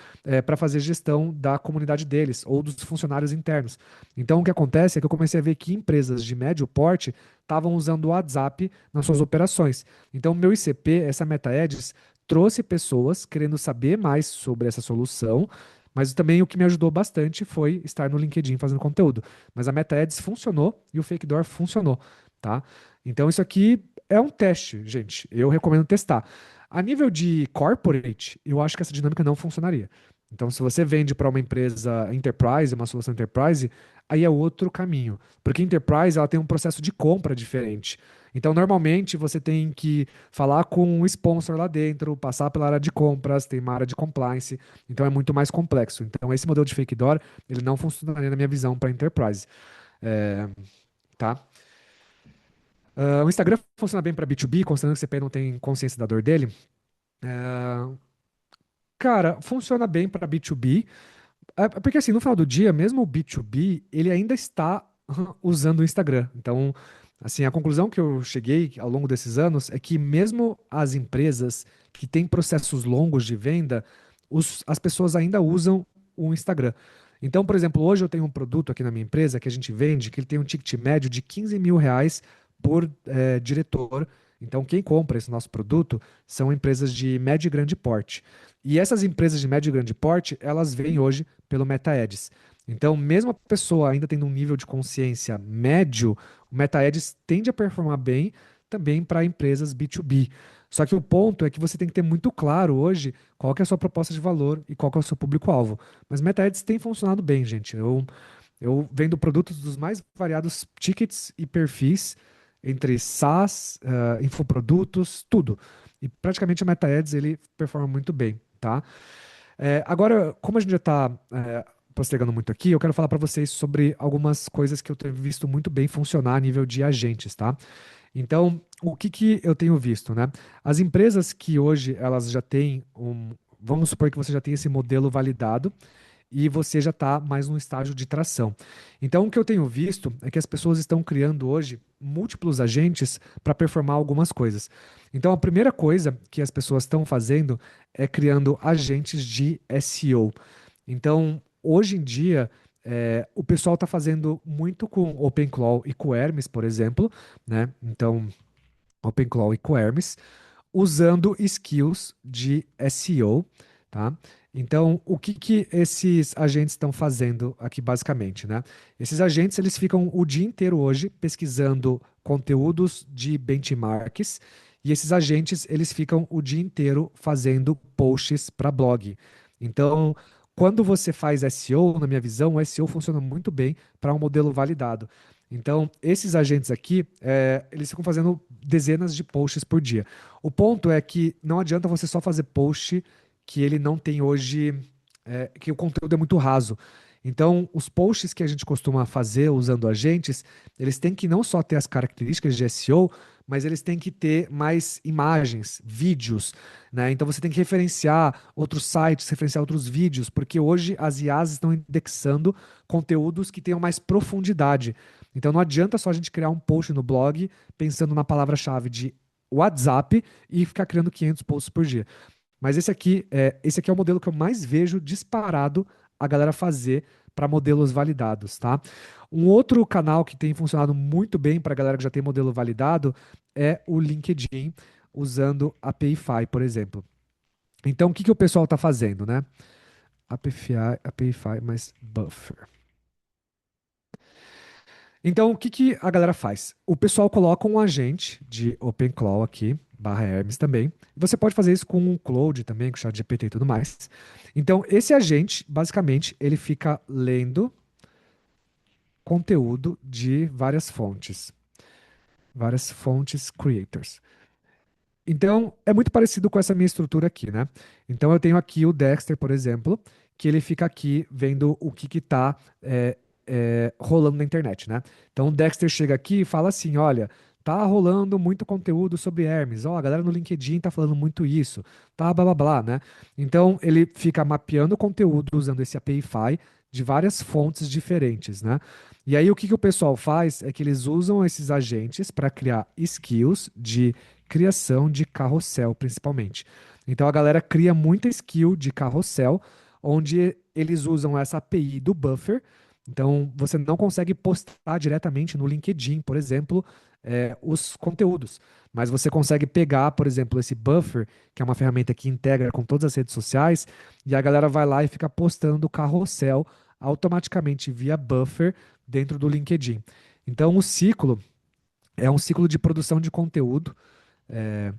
para fazer gestão da comunidade deles ou dos funcionários internos. Então, o que acontece é que eu comecei a ver que empresas de médio porte estavam usando o WhatsApp nas suas operações. Então, meu ICP, essa Meta Ads, trouxe pessoas querendo saber mais sobre essa solução, mas também o que me ajudou bastante foi estar no LinkedIn fazendo conteúdo. Mas a Meta Ads funcionou e o Fake Door funcionou. tá? Então isso aqui é um teste, gente. Eu recomendo testar. A nível de corporate, eu acho que essa dinâmica não funcionaria. Então, se você vende para uma empresa enterprise, uma solução enterprise, aí é outro caminho. Porque enterprise, ela tem um processo de compra diferente. Então, normalmente, você tem que falar com um sponsor lá dentro, passar pela área de compras, tem uma área de compliance. Então, é muito mais complexo. Então, esse modelo de fake door, ele não funcionaria na minha visão para enterprise. É, tá? O Instagram funciona bem para B2B, considerando que o CP não tem consciência da dor dele. É, cara, funciona bem para B2B, porque assim, no final do dia, mesmo o B2B, ele ainda está usando o Instagram. Então, assim, a conclusão que eu cheguei ao longo desses anos é que mesmo as empresas que têm processos longos de venda, as pessoas ainda usam o Instagram. Então, por exemplo, hoje eu tenho um produto aqui na minha empresa que a gente vende, que ele tem um ticket médio de 15 mil reais por diretor. Então, quem compra esse nosso produto são empresas de médio e grande porte. E essas empresas de médio e grande porte, elas vêm hoje pelo Meta Ads. Então, mesmo a pessoa ainda tendo um nível de consciência médio, o Meta Ads tende a performar bem também para empresas B2B. Só que o ponto é que você tem que ter muito claro hoje qual que é a sua proposta de valor e qual que é o seu público-alvo. Mas Meta Ads tem funcionado bem, gente. Eu vendo produtos dos mais variados tickets e perfis, entre SaaS, infoprodutos, tudo. E praticamente o Meta Ads ele performa muito bem, tá? Agora, como a gente já está postergando muito aqui, eu quero falar para vocês sobre algumas coisas que eu tenho visto muito bem funcionar a nível de agentes, tá? Então, o que que eu tenho visto, né? As empresas que hoje elas já têm vamos supor que você já tem esse modelo validado e você já está mais no estágio de tração. Então, o que eu tenho visto é que as pessoas estão criando hoje múltiplos agentes para performar algumas coisas. Então, a primeira coisa que as pessoas estão fazendo é criando agentes de SEO. Então, hoje em dia, o pessoal está fazendo muito com OpenClaw e com Hermes, por exemplo, né? Então, OpenClaw e com Hermes usando skills de SEO, tá? Então, o que que esses agentes estão fazendo aqui basicamente, né? Esses agentes, eles ficam o dia inteiro hoje pesquisando conteúdos de benchmarks e esses agentes, eles ficam o dia inteiro fazendo posts para blog. Então, quando você faz SEO, na minha visão, o SEO funciona muito bem para um modelo validado. Então, esses agentes aqui, eles ficam fazendo dezenas de posts por dia. O ponto é que não adianta você só fazer post que ele não tem hoje, que o conteúdo é muito raso. Então, os posts que a gente costuma fazer usando agentes, eles têm que não só ter as características de SEO, mas eles têm que ter mais imagens, vídeos, né? Então você tem que referenciar outros sites, referenciar outros vídeos, porque hoje as IAs estão indexando conteúdos que tenham mais profundidade. Então não adianta só a gente criar um post no blog pensando na palavra-chave de WhatsApp e ficar criando 500 posts por dia. Mas esse aqui é o modelo que eu mais vejo disparado a galera fazer para modelos validados, tá? Um outro canal que tem funcionado muito bem para a galera que já tem modelo validado é o LinkedIn, usando a Payify, por exemplo. Então, o que que o pessoal está fazendo, né? A Payify mais Buffer. Então, o que que a galera faz? O pessoal coloca um agente de OpenClaw aqui, /Hermes também. Você pode fazer isso com o Claude também, com o ChatGPT e tudo mais. Então, esse agente, basicamente, ele fica lendo conteúdo de várias fontes creators. Então, é muito parecido com essa minha estrutura aqui, né? Então, eu tenho aqui o Dexter, por exemplo, que ele fica aqui vendo o que está rolando na internet, né? Então, o Dexter chega aqui e fala assim: olha, tá rolando muito conteúdo sobre Hermes, ó, a galera no LinkedIn tá falando muito isso, tá, blá blá blá, né? Então, ele fica mapeando o conteúdo usando esse API de várias fontes diferentes, né? E aí, o que que o pessoal faz é que eles usam esses agentes para criar skills de criação de carrossel, principalmente. Então a galera cria muita skill de carrossel, onde eles usam essa API do Buffer. Então você não consegue postar diretamente no LinkedIn, por exemplo, os conteúdos. Mas você consegue pegar, por exemplo, esse Buffer, que é uma ferramenta que integra com todas as redes sociais, e a galera vai lá e fica postando o carrossel automaticamente via Buffer dentro do LinkedIn. Então o ciclo É um ciclo de produção de conteúdo, é,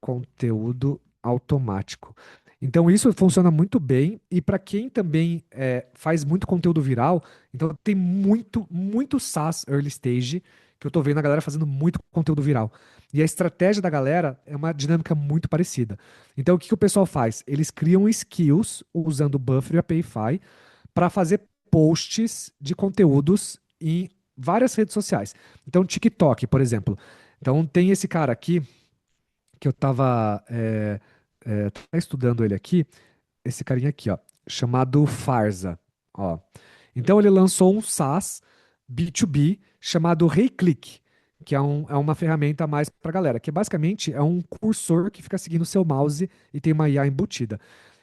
conteúdo automático. Então isso funciona muito bem e para quem também faz muito conteúdo viral, então tem muito SaaS early stage que eu tô vendo a galera fazendo muito conteúdo viral. E a estratégia da galera é uma dinâmica muito parecida. Então o que que o pessoal faz? Eles criam skills usando o Buffer e a Payfy para fazer posts de conteúdos em várias redes sociais. Então TikTok, por exemplo. Então tem esse cara aqui que eu estava estudando ele aqui, esse carinha aqui, ó, chamado Farza, ó. Então ele lançou um SaaS B2B chamado HeyClick, que é uma ferramenta a mais para galera, que basicamente é um cursor que fica seguindo o seu mouse e tem uma IA embutida.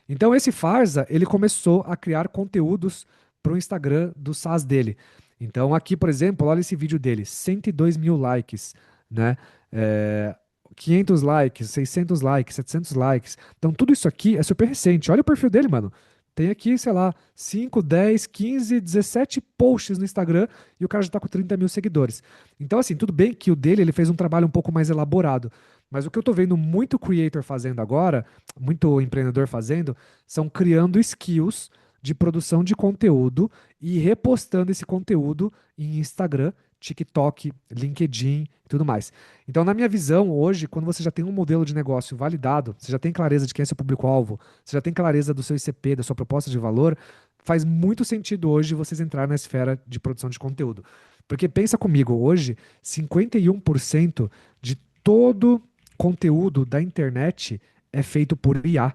Então esse Farza, ele começou a criar conteúdos para o Instagram do SaaS dele. Então aqui, por exemplo, olha esse vídeo dele, 102 mil likes, né? É, 500 likes, 600 likes, 700 likes. Então tudo isso aqui é super recente. Olha o perfil dele, mano. Tem aqui, sei lá, 5, 10, 15, 17 posts no Instagram e o cara já tá com 30 mil seguidores. Então, assim, tudo bem que o dele ele fez um trabalho um pouco mais elaborado. Mas o que eu tô vendo muito creator fazendo agora, muito empreendedor fazendo, são criando skills de produção de conteúdo e repostando esse conteúdo em Instagram, TikTok, LinkedIn e tudo mais. Então, na minha visão, hoje, quando você já tem um modelo de negócio validado, você já tem clareza de quem é seu público-alvo, você já tem clareza do seu ICP, da sua proposta de valor, faz muito sentido hoje vocês entrar na esfera de produção de conteúdo. Porque pensa comigo, hoje, 51% de todo conteúdo da internet é feito por IA.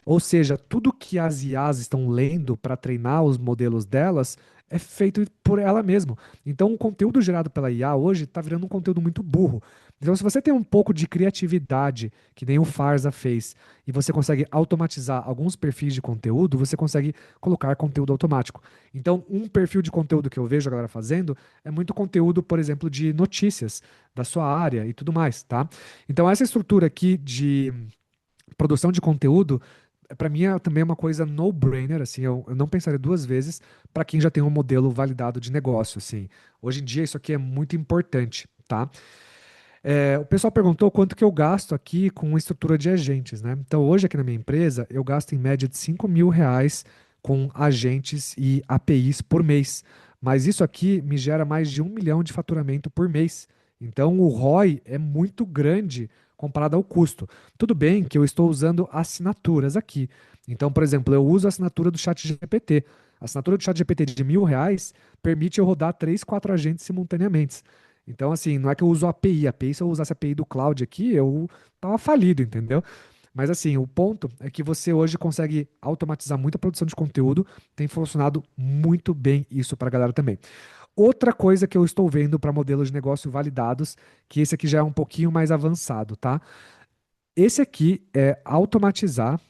Ou seja, tudo que as IAs estão lendo para treinar os modelos delas é feito por ela mesma. Então, o conteúdo gerado pela IA hoje está virando um conteúdo muito burro. Então, se você tem um pouco de criatividade, que nem o Farza fez, e você consegue automatizar alguns perfis de conteúdo, você consegue colocar conteúdo automático. Então, um perfil de conteúdo que eu vejo a galera fazendo é muito conteúdo, por exemplo, de notícias da sua área e tudo mais, tá? Então, essa estrutura aqui de produção de conteúdo, para mim, também é uma coisa no-brainer, assim, eu não pensaria duas vezes para quem já tem um modelo validado de negócio, assim. Hoje em dia, isso aqui é muito importante, tá? O pessoal perguntou quanto que eu gasto aqui com estrutura de agentes, né? Então, hoje aqui na minha empresa, eu gasto em média de R$ 5.000 com agentes e APIs por mês. Mas isso aqui me gera mais de 1 milhão de faturamento por mês. Então, o ROI é muito grande comparado ao custo. Tudo bem que eu estou usando assinaturas aqui. Então, por exemplo, eu uso a assinatura do ChatGPT. A assinatura do ChatGPT de R$ 1.000 permite eu rodar 3, 4 agentes simultaneamente. Então, assim, não é que eu uso a API. A API, se eu usasse a API do cloud aqui, eu tava falido, entendeu? Mas, assim, o ponto é que você hoje consegue automatizar muita produção de conteúdo. Tem funcionado muito bem isso para a galera também. Outra coisa que eu estou vendo para modelos de negócio validados, que esse aqui já é um pouquinho mais avançado, tá? Esse aqui é automatizar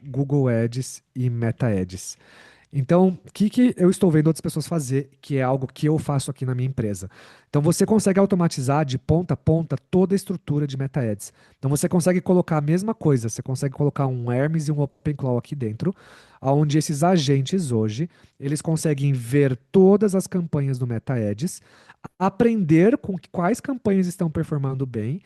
Google Ads e Meta Ads. Então, o que que eu estou vendo outras pessoas fazer, que é algo que eu faço aqui na minha empresa? Então, você consegue automatizar de ponta a ponta toda a estrutura de Meta Ads. Então, você consegue colocar a mesma coisa, você consegue colocar um Hermes e um OpenClaw aqui dentro, onde esses agentes hoje, eles conseguem ver todas as campanhas do Meta Ads, aprender com quais campanhas estão performando bem,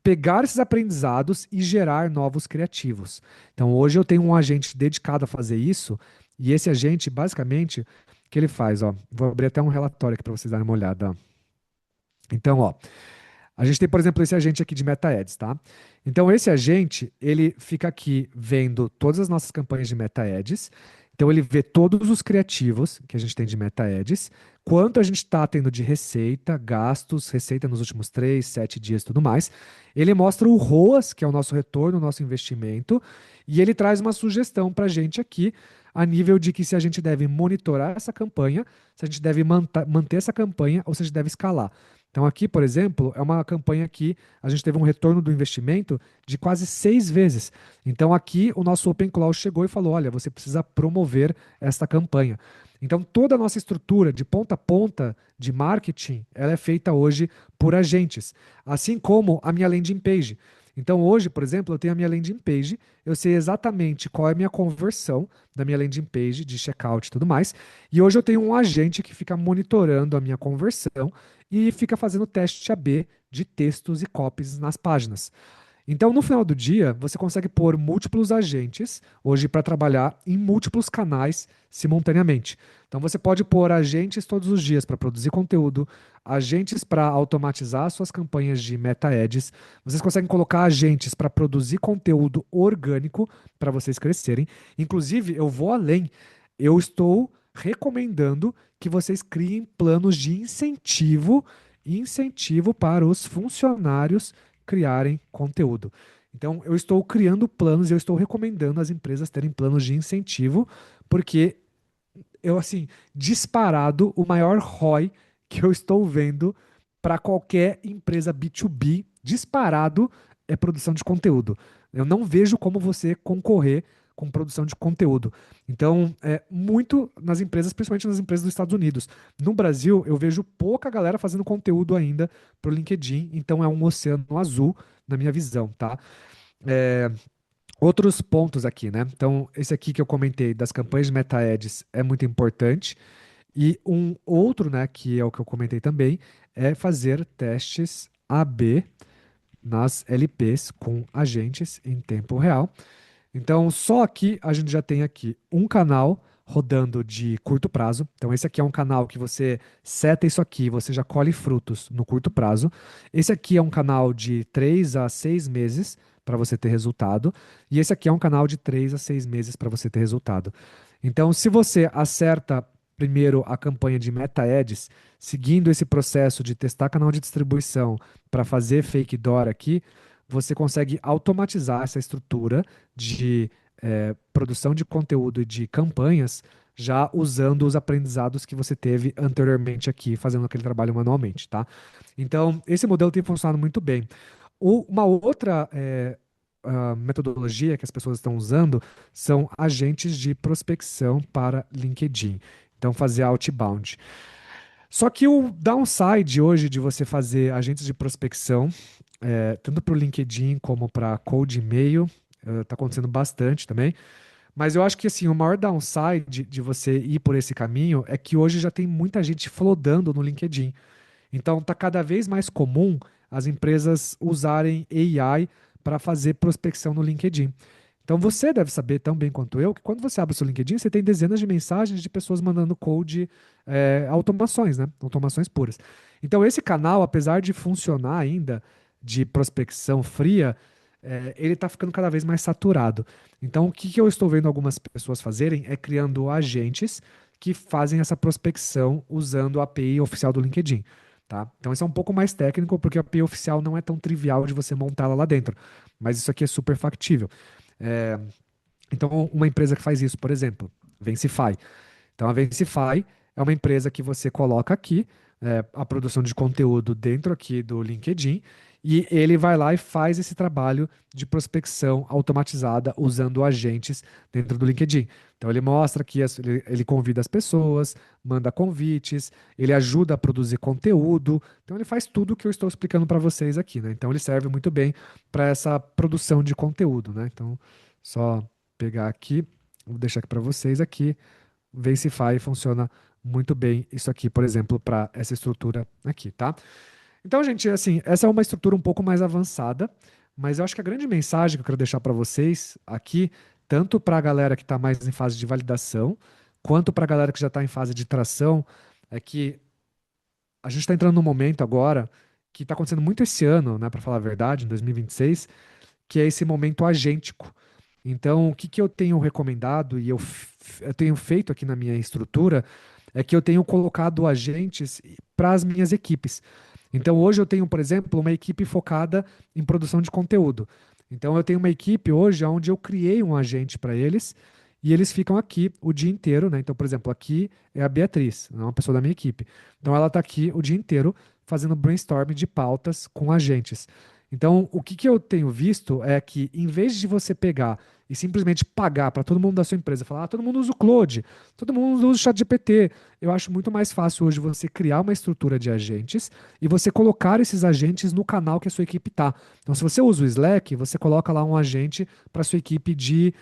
pegar esses aprendizados e gerar novos criativos. Então, hoje eu tenho um agente dedicado a fazer isso, e esse agente, basicamente, o que ele faz, ó, vou abrir até um relatório aqui para vocês darem uma olhada. Ó. Então, ó, a gente tem, por exemplo, esse agente aqui de Meta Ads, tá? Então, esse agente, ele fica aqui vendo todas as nossas campanhas de Meta Ads. Então, ele vê todos os criativos que a gente tem de Meta Ads, quanto a gente está tendo de receita, gastos, receita nos últimos 3, 7 dias e tudo mais. Ele mostra o ROAS, que é o nosso retorno, o nosso investimento, e ele traz uma sugestão para a gente aqui, a nível de que se a gente deve monitorar essa campanha, se a gente deve manter essa campanha ou se a gente deve escalar. Então, aqui, por exemplo, é uma campanha que a gente teve um retorno do investimento de quase 6 vezes. Então, aqui o nosso OpenClaw chegou e falou: olha, você precisa promover esta campanha. Então, toda a nossa estrutura de ponta a ponta de marketing, ela é feita hoje por agentes, assim como a minha landing page. Então hoje, por exemplo, eu tenho a minha landing page, eu sei exatamente qual é a minha conversão da minha landing page de checkout e tudo mais, e hoje eu tenho um agente que fica monitorando a minha conversão e fica fazendo teste A/B de textos e copies nas páginas. Então, no final do dia, você consegue pôr múltiplos agentes hoje para trabalhar em múltiplos canais simultaneamente. Então, você pode pôr agentes todos os dias para produzir conteúdo, agentes para automatizar suas campanhas de meta ads. Vocês conseguem colocar agentes para produzir conteúdo orgânico para vocês crescerem. Inclusive, eu vou além. Eu estou recomendando que vocês criem planos de incentivo para os funcionários criarem conteúdo. Então, eu estou criando planos, eu estou recomendando às empresas terem planos de incentivo, porque eu, assim, disparado, o maior ROI que eu estou vendo para qualquer empresa B2B, disparado, é produção de conteúdo. Eu não vejo como você concorrer com produção de conteúdo. Então, muito nas empresas, principalmente nas empresas dos Estados Unidos. No Brasil, eu vejo pouca galera fazendo conteúdo ainda para o LinkedIn, então é um oceano azul na minha visão, tá? É, outros pontos aqui, né? Então, esse aqui que eu comentei das campanhas de Meta Ads é muito importante. E um outro, né, que é o que eu comentei também, é fazer testes A/B nas LPs com agentes em tempo real. Então, só aqui a gente já tem aqui um canal rodando de curto prazo. Então, esse aqui é um canal que você seta isso aqui, você já colhe frutos no curto prazo. Esse aqui é um canal de 3 a 6 meses para você ter resultado. E esse aqui é um canal de 3 a 6 meses para você ter resultado. Então, se você acerta primeiro a campanha de Meta Ads, seguindo esse processo de testar canal de distribuição para fazer fake door aqui, você consegue automatizar essa estrutura de produção de conteúdo e de campanhas já usando os aprendizados que você teve anteriormente aqui, fazendo aquele trabalho manualmente, tá? Então, esse modelo tem funcionado muito bem. Uma outra metodologia que as pessoas estão usando são agentes de prospecção para LinkedIn. Então, fazer outbound. Só que o downside hoje de você fazer agentes de prospecção, tanto para o LinkedIn como para cold e-mail, está acontecendo bastante também. Mas eu acho que assim, o maior downside de você ir por esse caminho é que hoje já tem muita gente flodando no LinkedIn. Então está cada vez mais comum as empresas usarem AI para fazer prospecção no LinkedIn. Então você deve saber tão bem quanto eu que quando você abre o seu LinkedIn, você tem dezenas de mensagens de pessoas mandando code, automações, né? Automações puras. Então esse canal, apesar de funcionar ainda de prospecção fria, ele está ficando cada vez mais saturado. Então o que eu estou vendo algumas pessoas fazerem é criando agentes que fazem essa prospecção usando a API oficial do LinkedIn. Tá? Então isso é um pouco mais técnico, porque a API oficial não é tão trivial de você montá-la lá dentro. Mas isso aqui é super factível. É, então, uma empresa que faz isso, por exemplo, Vencify. Então, a Vencify é uma empresa que você coloca aqui a produção de conteúdo dentro aqui do LinkedIn e ele vai lá e faz esse trabalho de prospecção automatizada usando agentes dentro do LinkedIn. Então, ele mostra que ele convida as pessoas, manda convites, ele ajuda a produzir conteúdo. Então, ele faz tudo o que eu estou explicando para vocês aqui, né? Então, ele serve muito bem para essa produção de conteúdo, né? Então, só pegar aqui, vou deixar aqui para vocês aqui. Vencify funciona muito bem isso aqui, por exemplo, para essa estrutura aqui, tá? Então, gente, assim, essa é uma estrutura um pouco mais avançada, mas eu acho que a grande mensagem que eu quero deixar para vocês aqui, tanto para a galera que está mais em fase de validação, quanto para a galera que já está em fase de tração, é que a gente está entrando num momento agora que está acontecendo muito esse ano, né, para falar a verdade, em 2026, que é esse momento agêntico. Então, o que que eu tenho recomendado e eu tenho feito aqui na minha estrutura é que eu tenho colocado agentes para as minhas equipes. Então, hoje eu tenho, por exemplo, uma equipe focada em produção de conteúdo. Então, eu tenho uma equipe hoje onde eu criei um agente para eles e eles ficam aqui o dia inteiro, né? Então, por exemplo, aqui é a Beatriz, uma pessoa da minha equipe. Então, ela está aqui o dia inteiro fazendo brainstorming de pautas com agentes. Então, o que que eu tenho visto é que, em vez de você pegar e simplesmente pagar para todo mundo da sua empresa, falar, todo mundo usa o Claude, todo mundo usa o ChatGPT. Eu acho muito mais fácil hoje você criar uma estrutura de agentes e você colocar esses agentes no canal que a sua equipe está. Então, se você usa o Slack, você coloca lá um agente para sua equipe de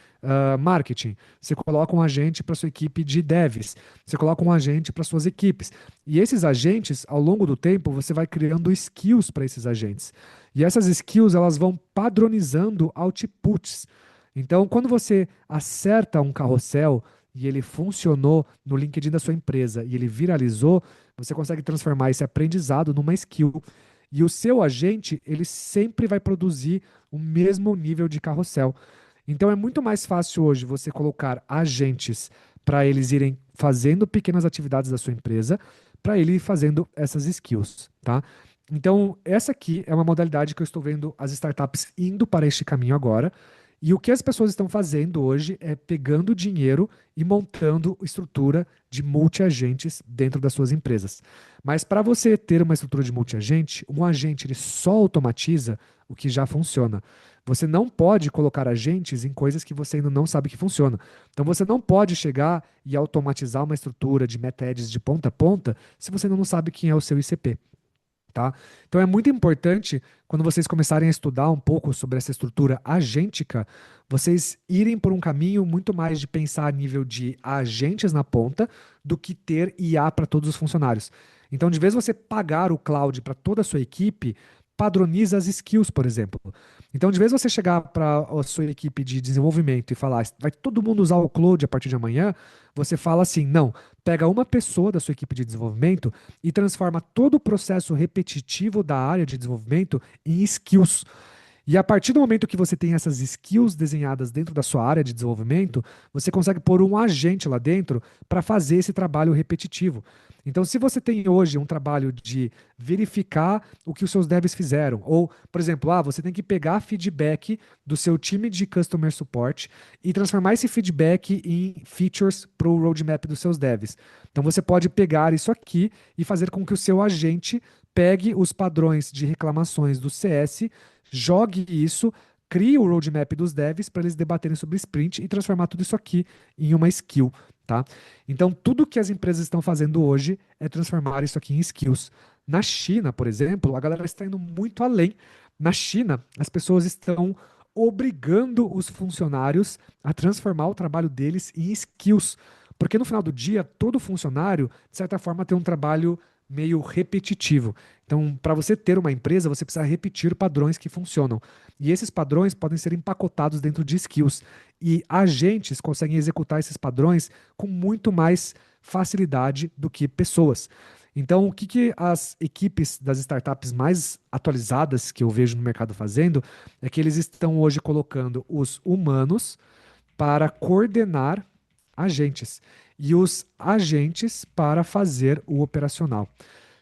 marketing, você coloca um agente para sua equipe de devs, você coloca um agente para suas equipes. E esses agentes, ao longo do tempo, você vai criando skills para esses agentes. E essas skills, elas vão padronizando outputs. Então, quando você acerta um carrossel e ele funcionou no LinkedIn da sua empresa e ele viralizou, você consegue transformar esse aprendizado numa skill. E o seu agente, ele sempre vai produzir o mesmo nível de carrossel. Então é muito mais fácil hoje você colocar agentes para eles irem fazendo pequenas atividades da sua empresa, para ele ir fazendo essas skills, tá? Então, essa aqui é uma modalidade que eu estou vendo as startups indo para este caminho agora. E o que as pessoas estão fazendo hoje é pegando dinheiro e montando estrutura de multi-agentes dentro das suas empresas. Mas para você ter uma estrutura de multi-agente, um agente ele só automatiza o que já funciona. Você não pode colocar agentes em coisas que você ainda não sabe que funciona. Então você não pode chegar e automatizar uma estrutura de meta-ads de ponta a ponta se você ainda não sabe quem é o seu ICP. Tá? Então é muito importante, quando vocês começarem a estudar um pouco sobre essa estrutura agêntica, vocês irem por um caminho muito mais de pensar a nível de agentes na ponta do que ter IA para todos os funcionários. Então, de vez você pagar o cloud para toda a sua equipe, padroniza as skills, por exemplo. Então, de vez você chegar para a sua equipe de desenvolvimento e falar, vai todo mundo usar o cloud a partir de amanhã, você fala assim, não, pega uma pessoa da sua equipe de desenvolvimento e transforma todo o processo repetitivo da área de desenvolvimento em skills. E a partir do momento que você tem essas skills desenhadas dentro da sua área de desenvolvimento, você consegue pôr um agente lá dentro para fazer esse trabalho repetitivo. Então, se você tem hoje um trabalho de verificar o que os seus devs fizeram, ou, por exemplo, você tem que pegar feedback do seu time de customer support e transformar esse feedback em features para o roadmap dos seus devs. Então, você pode pegar isso aqui e fazer com que o seu agente pegue os padrões de reclamações do CS, jogue isso, crie o roadmap dos devs para eles debaterem sobre sprint e transformar tudo isso aqui em uma skill. Tá? Então, tudo que as empresas estão fazendo hoje é transformar isso aqui em skills. Na China, por exemplo, a galera está indo muito além. Na China, as pessoas estão obrigando os funcionários a transformar o trabalho deles em skills. Porque no final do dia, todo funcionário, de certa forma, tem um trabalho meio repetitivo. Então, para você ter uma empresa, você precisa repetir padrões que funcionam. E esses padrões podem ser empacotados dentro de skills. E agentes conseguem executar esses padrões com muito mais facilidade do que pessoas. Então, o que as equipes das startups mais atualizadas que eu vejo no mercado fazendo é que eles estão hoje colocando os humanos para coordenar agentes e os agentes para fazer o operacional.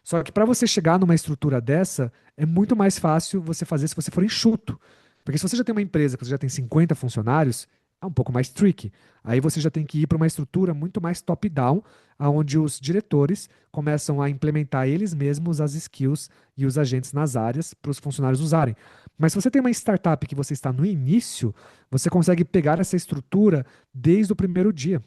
Só que para você chegar numa estrutura dessa, é muito mais fácil você fazer se você for enxuto. Porque se você já tem uma empresa que você já tem 50 funcionários, é um pouco mais tricky. Aí você já tem que ir para uma estrutura muito mais top-down, onde os diretores começam a implementar eles mesmos as skills e os agentes nas áreas para os funcionários usarem. Mas se você tem uma startup que você está no início, você consegue pegar essa estrutura desde o primeiro dia.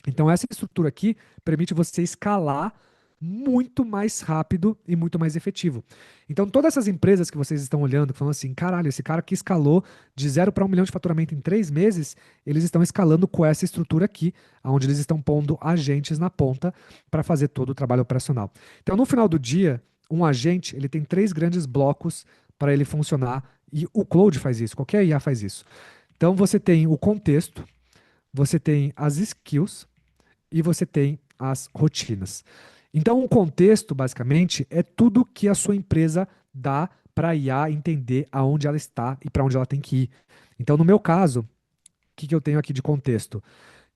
Então, essa estrutura aqui permite você escalar muito mais rápido e muito mais efetivo. Então, todas essas empresas que vocês estão olhando, falando assim, caralho, esse cara que escalou de 0 para 1 milhão de faturamento em 3 meses, eles estão escalando com essa estrutura aqui, onde eles estão pondo agentes na ponta para fazer todo o trabalho operacional. Então, no final do dia, um agente ele tem 3 grandes blocos para ele funcionar, e o Cloud faz isso, qualquer IA faz isso. Então, você tem o contexto, você tem as skills e você tem as rotinas. Então, o contexto, basicamente, é tudo que a sua empresa dá para a IA entender aonde ela está e para onde ela tem que ir. Então, no meu caso, o que eu tenho aqui de contexto?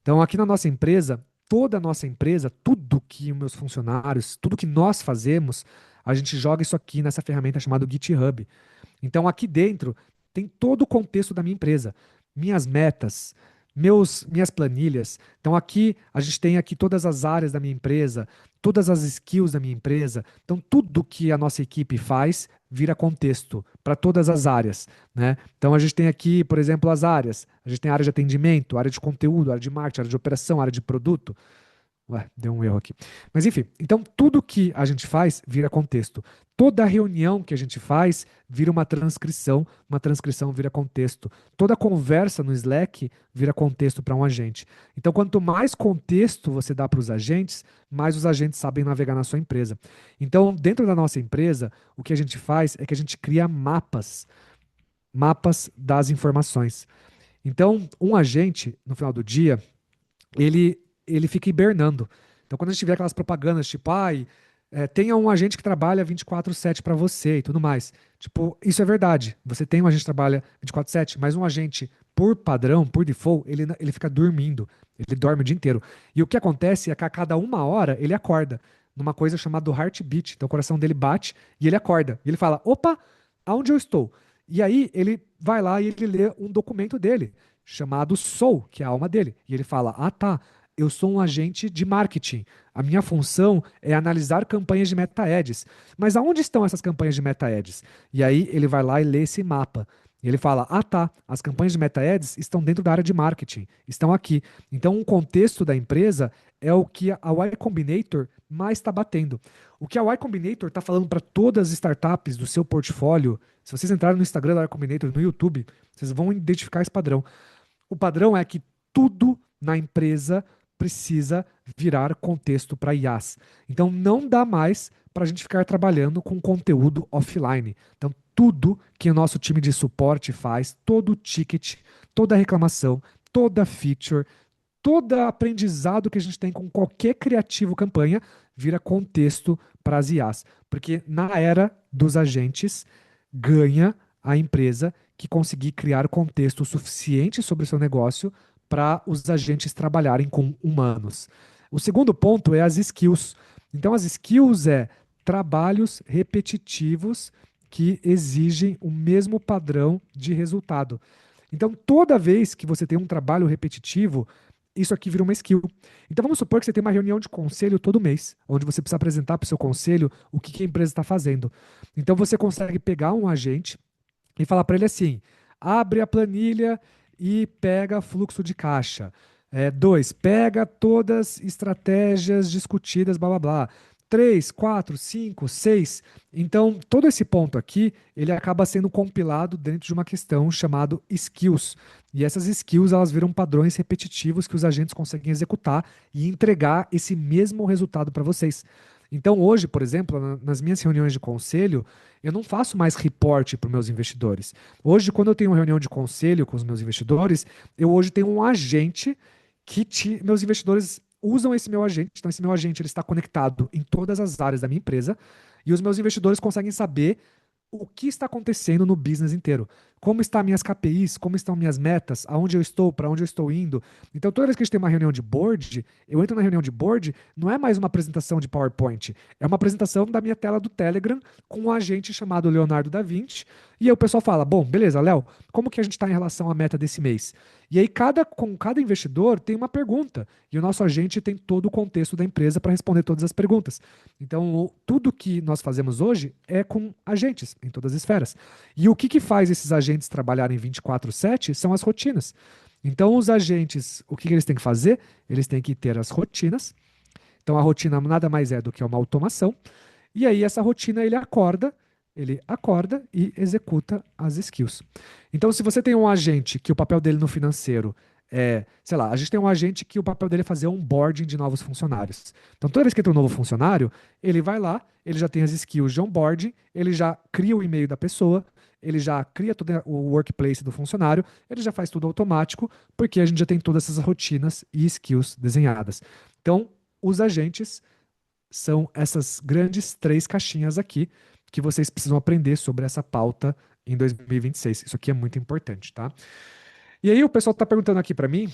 Então, aqui na nossa empresa, toda a nossa empresa, tudo que os meus funcionários, tudo que nós fazemos, a gente joga isso aqui nessa ferramenta chamada GitHub. Então, aqui dentro tem todo o contexto da minha empresa. Minhas metas, minhas planilhas. Então aqui a gente tem aqui todas as áreas da minha empresa, todas as skills da minha empresa. Então tudo que a nossa equipe faz vira contexto para todas as áreas, né? Então a gente tem aqui, por exemplo, as áreas. A gente tem a área de atendimento, área de conteúdo, área de marketing, área de operação, área de produto. Ué, deu um erro aqui. Mas enfim, então tudo que a gente faz vira contexto. Toda reunião que a gente faz vira uma transcrição vira contexto. Toda conversa no Slack vira contexto para um agente. Então, quanto mais contexto você dá para os agentes, mais os agentes sabem navegar na sua empresa. Então, dentro da nossa empresa, o que a gente faz é que a gente cria mapas das informações. Então, um agente, no final do dia, ele fica hibernando. Então, quando a gente vê aquelas propagandas, tipo, tenha um agente que trabalha 24/7 para você e tudo mais. Tipo, isso é verdade. Você tem um agente que trabalha 24/7, mas um agente, por padrão, por default, ele fica dormindo. Ele dorme o dia inteiro. E o que acontece é que a cada 1 hora ele acorda numa coisa chamada heartbeat. Então, o coração dele bate e ele acorda. E ele fala: opa, aonde eu estou? E aí ele vai lá e ele lê um documento dele, chamado Soul, que é a alma dele. E ele fala: ah, tá, eu sou um agente de marketing. A minha função é analisar campanhas de meta-ads. Mas aonde estão essas campanhas de meta-ads? E aí ele vai lá e lê esse mapa. E ele fala: ah, tá, as campanhas de meta-ads estão dentro da área de marketing, estão aqui. Então, o contexto da empresa é o que a Y Combinator mais está batendo. O que a Y Combinator está falando para todas as startups do seu portfólio, se vocês entrarem no Instagram da Y Combinator, no YouTube, vocês vão identificar esse padrão. O padrão é que tudo na empresa precisa virar contexto para IaaS. Então não dá mais para a gente ficar trabalhando com conteúdo offline. Então tudo que o nosso time de suporte faz, todo ticket, toda reclamação, toda feature, todo aprendizado que a gente tem com qualquer criativo campanha vira contexto para as IAs. Porque na era dos agentes, ganha a empresa que conseguir criar contexto suficiente sobre o seu negócio para os agentes trabalharem com humanos. O segundo ponto é as skills. Então, as skills é trabalhos repetitivos que exigem o mesmo padrão de resultado. Então, toda vez que você tem um trabalho repetitivo, isso aqui vira uma skill. Então, vamos supor que você tem uma reunião de conselho todo mês, onde você precisa apresentar para o seu conselho o que a empresa está fazendo. Então, você consegue pegar um agente e falar para ele assim: abre a planilha e pega fluxo de caixa. 2, pega todas estratégias discutidas, blá blá blá. 3, 4, 5, 6. Então, todo esse ponto aqui, ele acaba sendo compilado dentro de uma questão chamada skills. E essas skills, elas viram padrões repetitivos que os agentes conseguem executar e entregar esse mesmo resultado para vocês. Então, hoje, por exemplo, nas minhas reuniões de conselho, eu não faço mais reporte para os meus investidores. Hoje, quando eu tenho uma reunião de conselho com os meus investidores, eu hoje tenho um agente meus investidores usam esse meu agente. Então, esse meu agente ele está conectado em todas as áreas da minha empresa e os meus investidores conseguem saber o que está acontecendo no business inteiro. Como estão minhas KPIs, como estão minhas metas, aonde eu estou, para onde eu estou indo. Então, toda vez que a gente tem uma reunião de board, eu entro na reunião de board, não é mais uma apresentação de PowerPoint, é uma apresentação da minha tela do Telegram com um agente chamado Leonardo da Vinci, e aí o pessoal fala: bom, beleza, Léo, como que a gente está em relação à meta desse mês? E aí, com cada investidor tem uma pergunta, e o nosso agente tem todo o contexto da empresa para responder todas as perguntas. Então, tudo que nós fazemos hoje é com agentes em todas as esferas. E o que faz esses agentes trabalharem 24/7 são as rotinas. Então, os agentes, o que eles têm que fazer? Eles têm que ter as rotinas. Então, a rotina nada mais é do que uma automação. E aí, essa rotina, ele acorda e executa as skills. Então, se você tem um agente que o papel dele no financeiro sei lá, a gente tem um agente que o papel dele é fazer onboarding de novos funcionários. Então, toda vez que entra um novo funcionário, ele vai lá, ele já tem as skills de onboarding, ele já cria o e-mail da pessoa, ele já cria todo o workplace do funcionário, ele já faz tudo automático, porque a gente já tem todas essas rotinas e skills desenhadas. Então, os agentes são essas grandes 3 caixinhas aqui que vocês precisam aprender sobre essa pauta em 2026. Isso aqui é muito importante, tá? E aí o pessoal está perguntando aqui para mim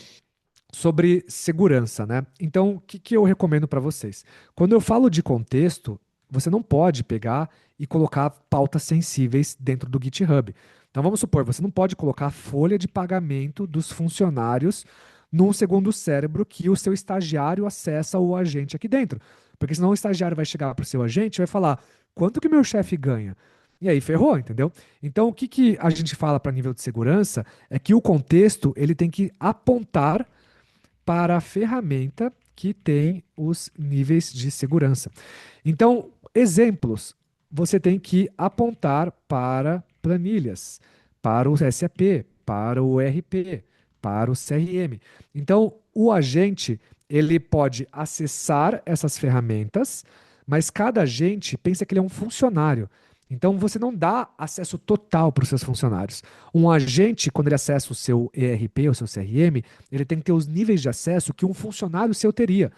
sobre segurança, né? Então, o que eu recomendo para vocês? Quando eu falo de contexto, você não pode pegar e colocar pautas sensíveis dentro do GitHub. Então vamos supor, você não pode colocar a folha de pagamento dos funcionários num segundo cérebro que o seu estagiário acessa o agente aqui dentro. Porque senão o estagiário vai chegar para o seu agente e vai falar: quanto que meu chefe ganha? E aí ferrou, entendeu? Então o que, que a gente fala para nível de segurança é que o contexto ele tem que apontar para a ferramenta que tem os níveis de segurança. Então, exemplos, você tem que apontar para planilhas, para o SAP, para o ERP, para o CRM. Então, o agente, ele pode acessar essas ferramentas, mas cada agente pensa que ele é um funcionário. Então, você não dá acesso total para os seus funcionários. Um agente, quando ele acessa o seu ERP, o seu CRM, ele tem que ter os níveis de acesso que um funcionário seu teria.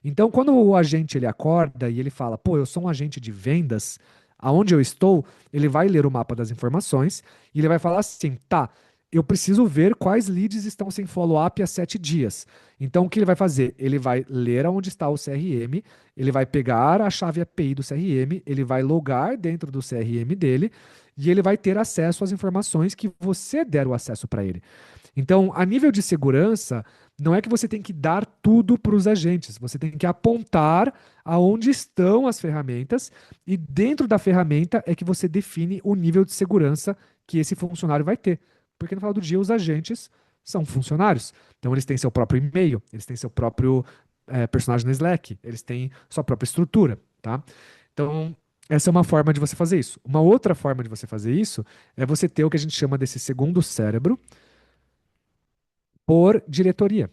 Então, quando o agente ele acorda e ele fala, pô, eu sou um agente de vendas, aonde eu estou, ele vai ler o mapa das informações e ele vai falar assim, tá, eu preciso ver quais leads estão sem follow-up há 7 dias. Então, o que ele vai fazer? Ele vai ler aonde está o CRM, ele vai pegar a chave API do CRM, ele vai logar dentro do CRM dele e ele vai ter acesso às informações que você der o acesso para ele. Então, a nível de segurança, não é que você tem que dar tudo para os agentes, você tem que apontar aonde estão as ferramentas e dentro da ferramenta é que você define o nível de segurança que esse funcionário vai ter. Porque no final do dia, os agentes são funcionários. Então, eles têm seu próprio e-mail, eles têm seu próprio personagem no Slack, eles têm sua própria estrutura, tá? Então, essa é uma forma de você fazer isso. Uma outra forma de você fazer isso é você ter o que a gente chama desse segundo cérebro, por diretoria.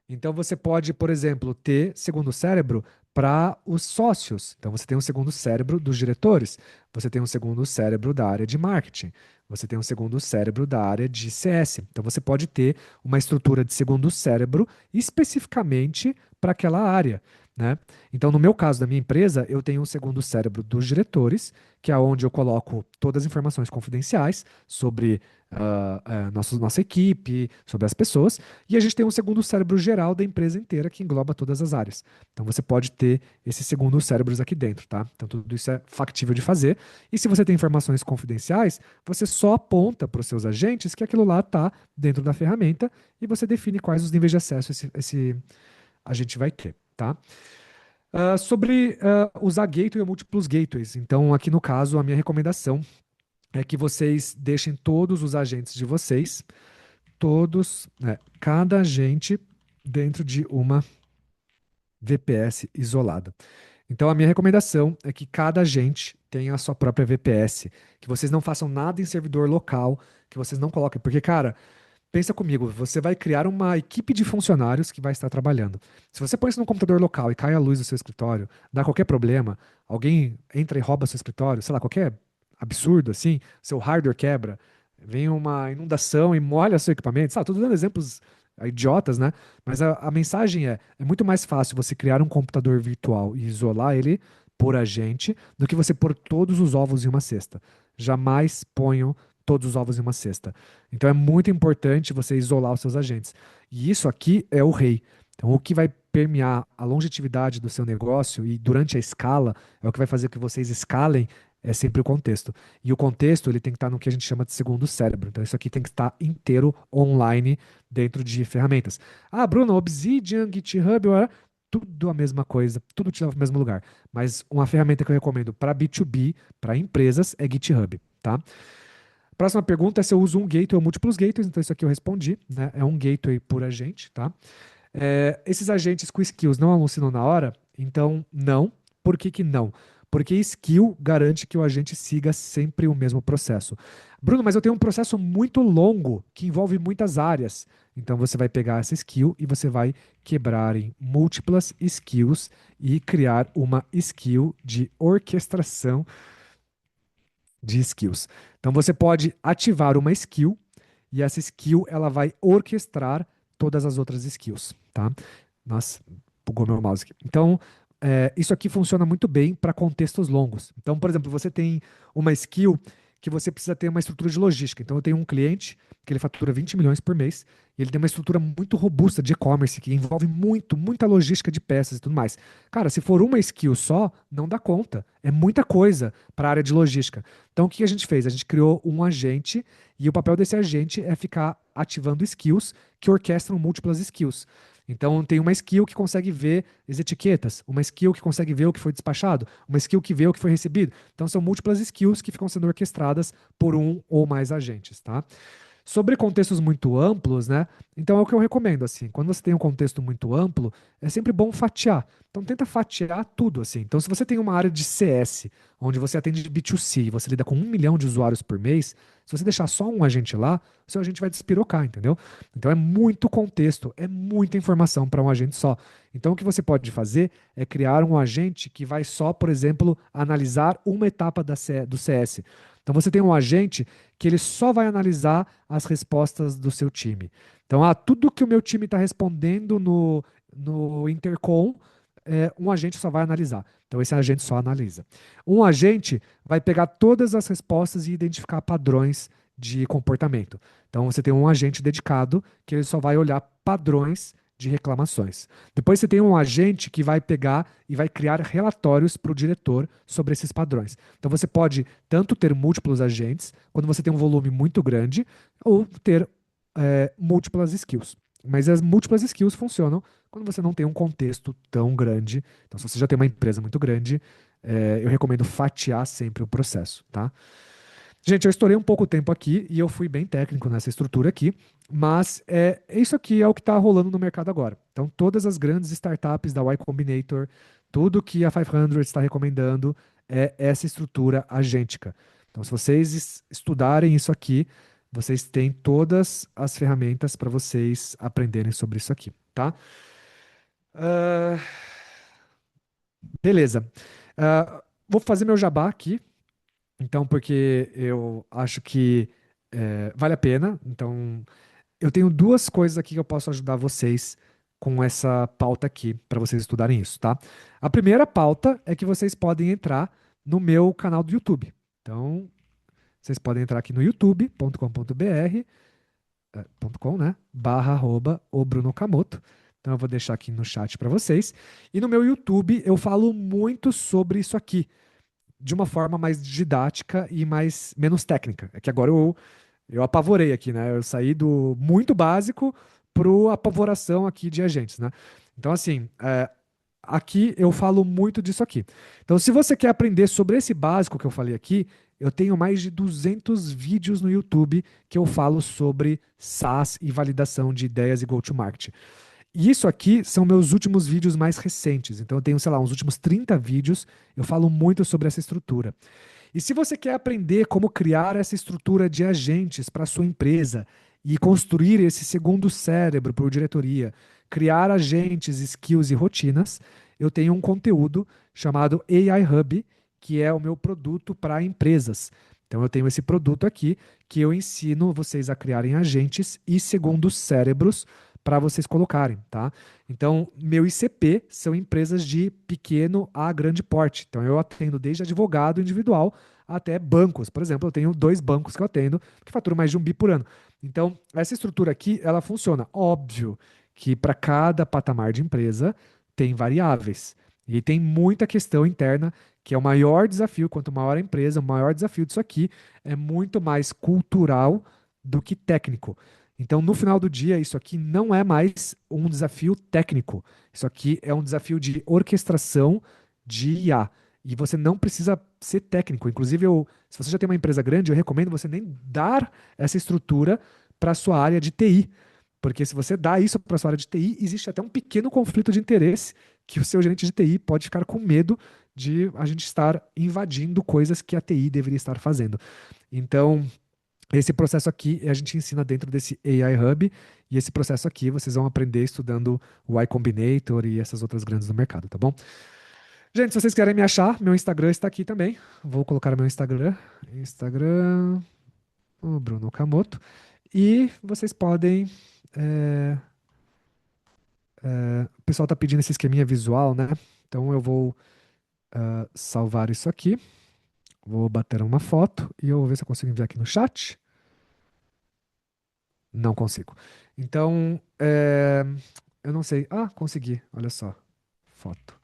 Então você pode, por exemplo, ter segundo cérebro para os sócios. Então você tem um segundo cérebro dos diretores, você tem um segundo cérebro da área de marketing, você tem um segundo cérebro da área de CS. Então você pode ter uma estrutura de segundo cérebro especificamente para aquela área, né? Então, no meu caso da minha empresa, eu tenho um segundo cérebro dos diretores, que é onde eu coloco todas as informações confidenciais sobre nossa equipe, sobre as pessoas, e a gente tem um segundo cérebro geral da empresa inteira que engloba todas as áreas. Então você pode ter esses segundos cérebros aqui dentro, tá? Então tudo isso é factível de fazer. E se você tem informações confidenciais, você só aponta para os seus agentes que aquilo lá está dentro da ferramenta e você define quais os níveis de acesso esse agente vai ter, tá? Sobre usar gateway ou múltiplos gateways. Então, aqui no caso, a minha recomendação é que vocês deixem todos os agentes de vocês, cada agente dentro de uma VPS isolada. Então, a minha recomendação é que cada agente tenha a sua própria VPS, que vocês não façam nada em servidor local, que vocês não coloquem, porque, cara, pensa comigo, você vai criar uma equipe de funcionários que vai estar trabalhando. Se você põe isso no computador local e cai a luz do seu escritório, dá qualquer problema, alguém entra e rouba seu escritório, sei lá, qualquer absurdo assim, seu hardware quebra, vem uma inundação e molha seu equipamento, sabe? Tô dando exemplos idiotas, né? Mas a mensagem é muito mais fácil você criar um computador virtual e isolar ele por agente do que você pôr todos os ovos em uma cesta. Jamais ponham todos os ovos em uma cesta. Então é muito importante você isolar os seus agentes. E isso aqui é o rei. Então o que vai permear a longevidade do seu negócio e durante a escala é o que vai fazer que vocês escalem é sempre o contexto. E o contexto ele tem que estar no que a gente chama de segundo cérebro. Então isso aqui tem que estar inteiro online dentro de ferramentas. Ah, Bruno, Obsidian, GitHub, tudo a mesma coisa, tudo te leva para o mesmo lugar. Mas uma ferramenta que eu recomendo para B2B, para empresas, é GitHub, tá? Próxima pergunta é se eu uso um gateway ou múltiplos gateways. Então, isso aqui eu respondi, né? É um gateway por agente, tá? Esses agentes com skills não alucinam na hora? Então, não. Por que que não? Porque skill garante que o agente siga sempre o mesmo processo. Bruno, mas eu tenho um processo muito longo que envolve muitas áreas. Então, você vai pegar essa skill e você vai quebrar em múltiplas skills e criar uma skill de orquestração de skills. Então você pode ativar uma skill e essa skill ela vai orquestrar todas as outras skills, tá? Nossa, bugou meu mouse aqui. Então isso aqui funciona muito bem para contextos longos. Então, por exemplo, você tem uma skill que você precisa ter uma estrutura de logística. Então eu tenho um cliente que ele fatura 20 milhões por mês E ele tem uma estrutura muito robusta de e-commerce que envolve muita logística de peças e tudo mais. Cara, se for uma skill só, não dá conta. É muita coisa para a área de logística. Então, o que a gente fez? A gente criou um agente e o papel desse agente é ficar ativando skills que orquestram múltiplas skills. Então, tem uma skill que consegue ver as etiquetas, uma skill que consegue ver o que foi despachado, uma skill que vê o que foi recebido. Então, são múltiplas skills que ficam sendo orquestradas por um ou mais agentes, tá? Sobre contextos muito amplos, né? Então é o que eu recomendo, assim. Quando você tem um contexto muito amplo, é sempre bom fatiar. Então tenta fatiar tudo, assim. Então se você tem uma área de CS, onde você atende B2C e você lida com 1 milhão de usuários por mês, se você deixar só um agente lá, o seu agente vai despirocar, entendeu? Então é muito contexto, é muita informação para um agente só. Então o que você pode fazer é criar um agente que vai só, por exemplo, analisar uma etapa do CS. Então você tem um agente que ele só vai analisar as respostas do seu time. Então, tudo que o meu time está respondendo no Intercom, um agente só vai analisar. Então, esse agente só analisa. Um agente vai pegar todas as respostas e identificar padrões de comportamento. Então, você tem um agente dedicado que ele só vai olhar padrões de reclamações. Depois você tem um agente que vai pegar e vai criar relatórios para o diretor sobre esses padrões. Então você pode tanto ter múltiplos agentes, quando você tem um volume muito grande, ou ter múltiplas skills. Mas as múltiplas skills funcionam quando você não tem um contexto tão grande. Então, se você já tem uma empresa muito grande, eu recomendo fatiar sempre o processo, tá? Gente, eu estourei um pouco o tempo aqui e eu fui bem técnico nessa estrutura aqui, mas isso aqui é o que está rolando no mercado agora. Então, todas as grandes startups da Y Combinator, tudo que a 500 está recomendando é essa estrutura agêntica. Então, se vocês estudarem isso aqui, vocês têm todas as ferramentas para vocês aprenderem sobre isso aqui, tá? Ah, beleza. Vou fazer meu jabá aqui, então, porque eu acho que vale a pena. Então, eu tenho duas coisas aqui que eu posso ajudar vocês com essa pauta aqui, para vocês estudarem isso, tá? A primeira pauta é que vocês podem entrar no meu canal do YouTube. Então, vocês podem entrar aqui no youtube.com.br, .com, né? Barra arroba o Bruno Camoto. Então eu vou deixar aqui no chat para vocês. E no meu YouTube eu falo muito sobre isso aqui, de uma forma mais didática e menos técnica. É que agora eu apavorei aqui, né? Eu saí do muito básico pro apavoração aqui de agentes, né? Então, assim, aqui eu falo muito disso aqui. Então, se você quer aprender sobre esse básico que eu falei aqui, eu tenho mais de 200 vídeos no YouTube que eu falo sobre SaaS e validação de ideias e go-to-market. E isso aqui são meus últimos vídeos mais recentes. Então, eu tenho, sei lá, uns últimos 30 vídeos. Eu falo muito sobre essa estrutura. E se você quer aprender como criar essa estrutura de agentes para sua empresa e construir esse segundo cérebro para a diretoria, criar agentes, skills e rotinas, eu tenho um conteúdo chamado AI Hub, que é o meu produto para empresas. Então eu tenho esse produto aqui que eu ensino vocês a criarem agentes e segundos cérebros para vocês colocarem, tá? Então, meu ICP são empresas de pequeno a grande porte. Então, eu atendo desde advogado individual até bancos. Por exemplo, eu tenho 2 bancos que eu atendo que faturam mais de 1 bi por ano. Então, essa estrutura aqui, ela funciona. Óbvio que para cada patamar de empresa tem variáveis. E tem muita questão interna, que é o maior desafio. Quanto maior a empresa, o maior desafio disso aqui é muito mais cultural do que técnico. Então, no final do dia, isso aqui não é mais um desafio técnico. Isso aqui é um desafio de orquestração de IA. E você não precisa ser técnico. Inclusive, se você já tem uma empresa grande, eu recomendo você nem dar essa estrutura para a sua área de TI. Porque se você dá isso para a sua área de TI, existe até um pequeno conflito de interesse que o seu gerente de TI pode ficar com medo de a gente estar invadindo coisas que a TI deveria estar fazendo. Então, esse processo aqui a gente ensina dentro desse AI Hub, e esse processo aqui vocês vão aprender estudando o Y Combinator e essas outras grandes do mercado, tá bom? Gente, se vocês querem me achar, meu Instagram está aqui também. Vou colocar meu Instagram. Instagram, o Bruno Camoto. E vocês podem. O pessoal está pedindo esse esqueminha visual, né? Então eu vou salvar isso aqui. Vou bater uma foto e eu vou ver se eu consigo enviar aqui no chat. Não consigo. Então, eu não sei. Ah, consegui. Olha só. Foto.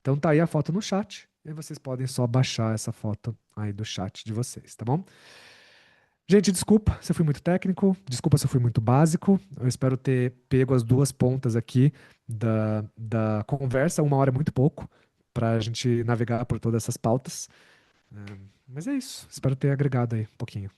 Então tá aí a foto no chat. E vocês podem só baixar essa foto aí do chat de vocês, tá bom? Gente, desculpa se eu fui muito técnico, desculpa se eu fui muito básico. Eu espero ter pego as duas pontas aqui da conversa. Uma hora é muito pouco para a gente navegar por todas essas pautas. Mas é isso. Espero ter agregado aí um pouquinho.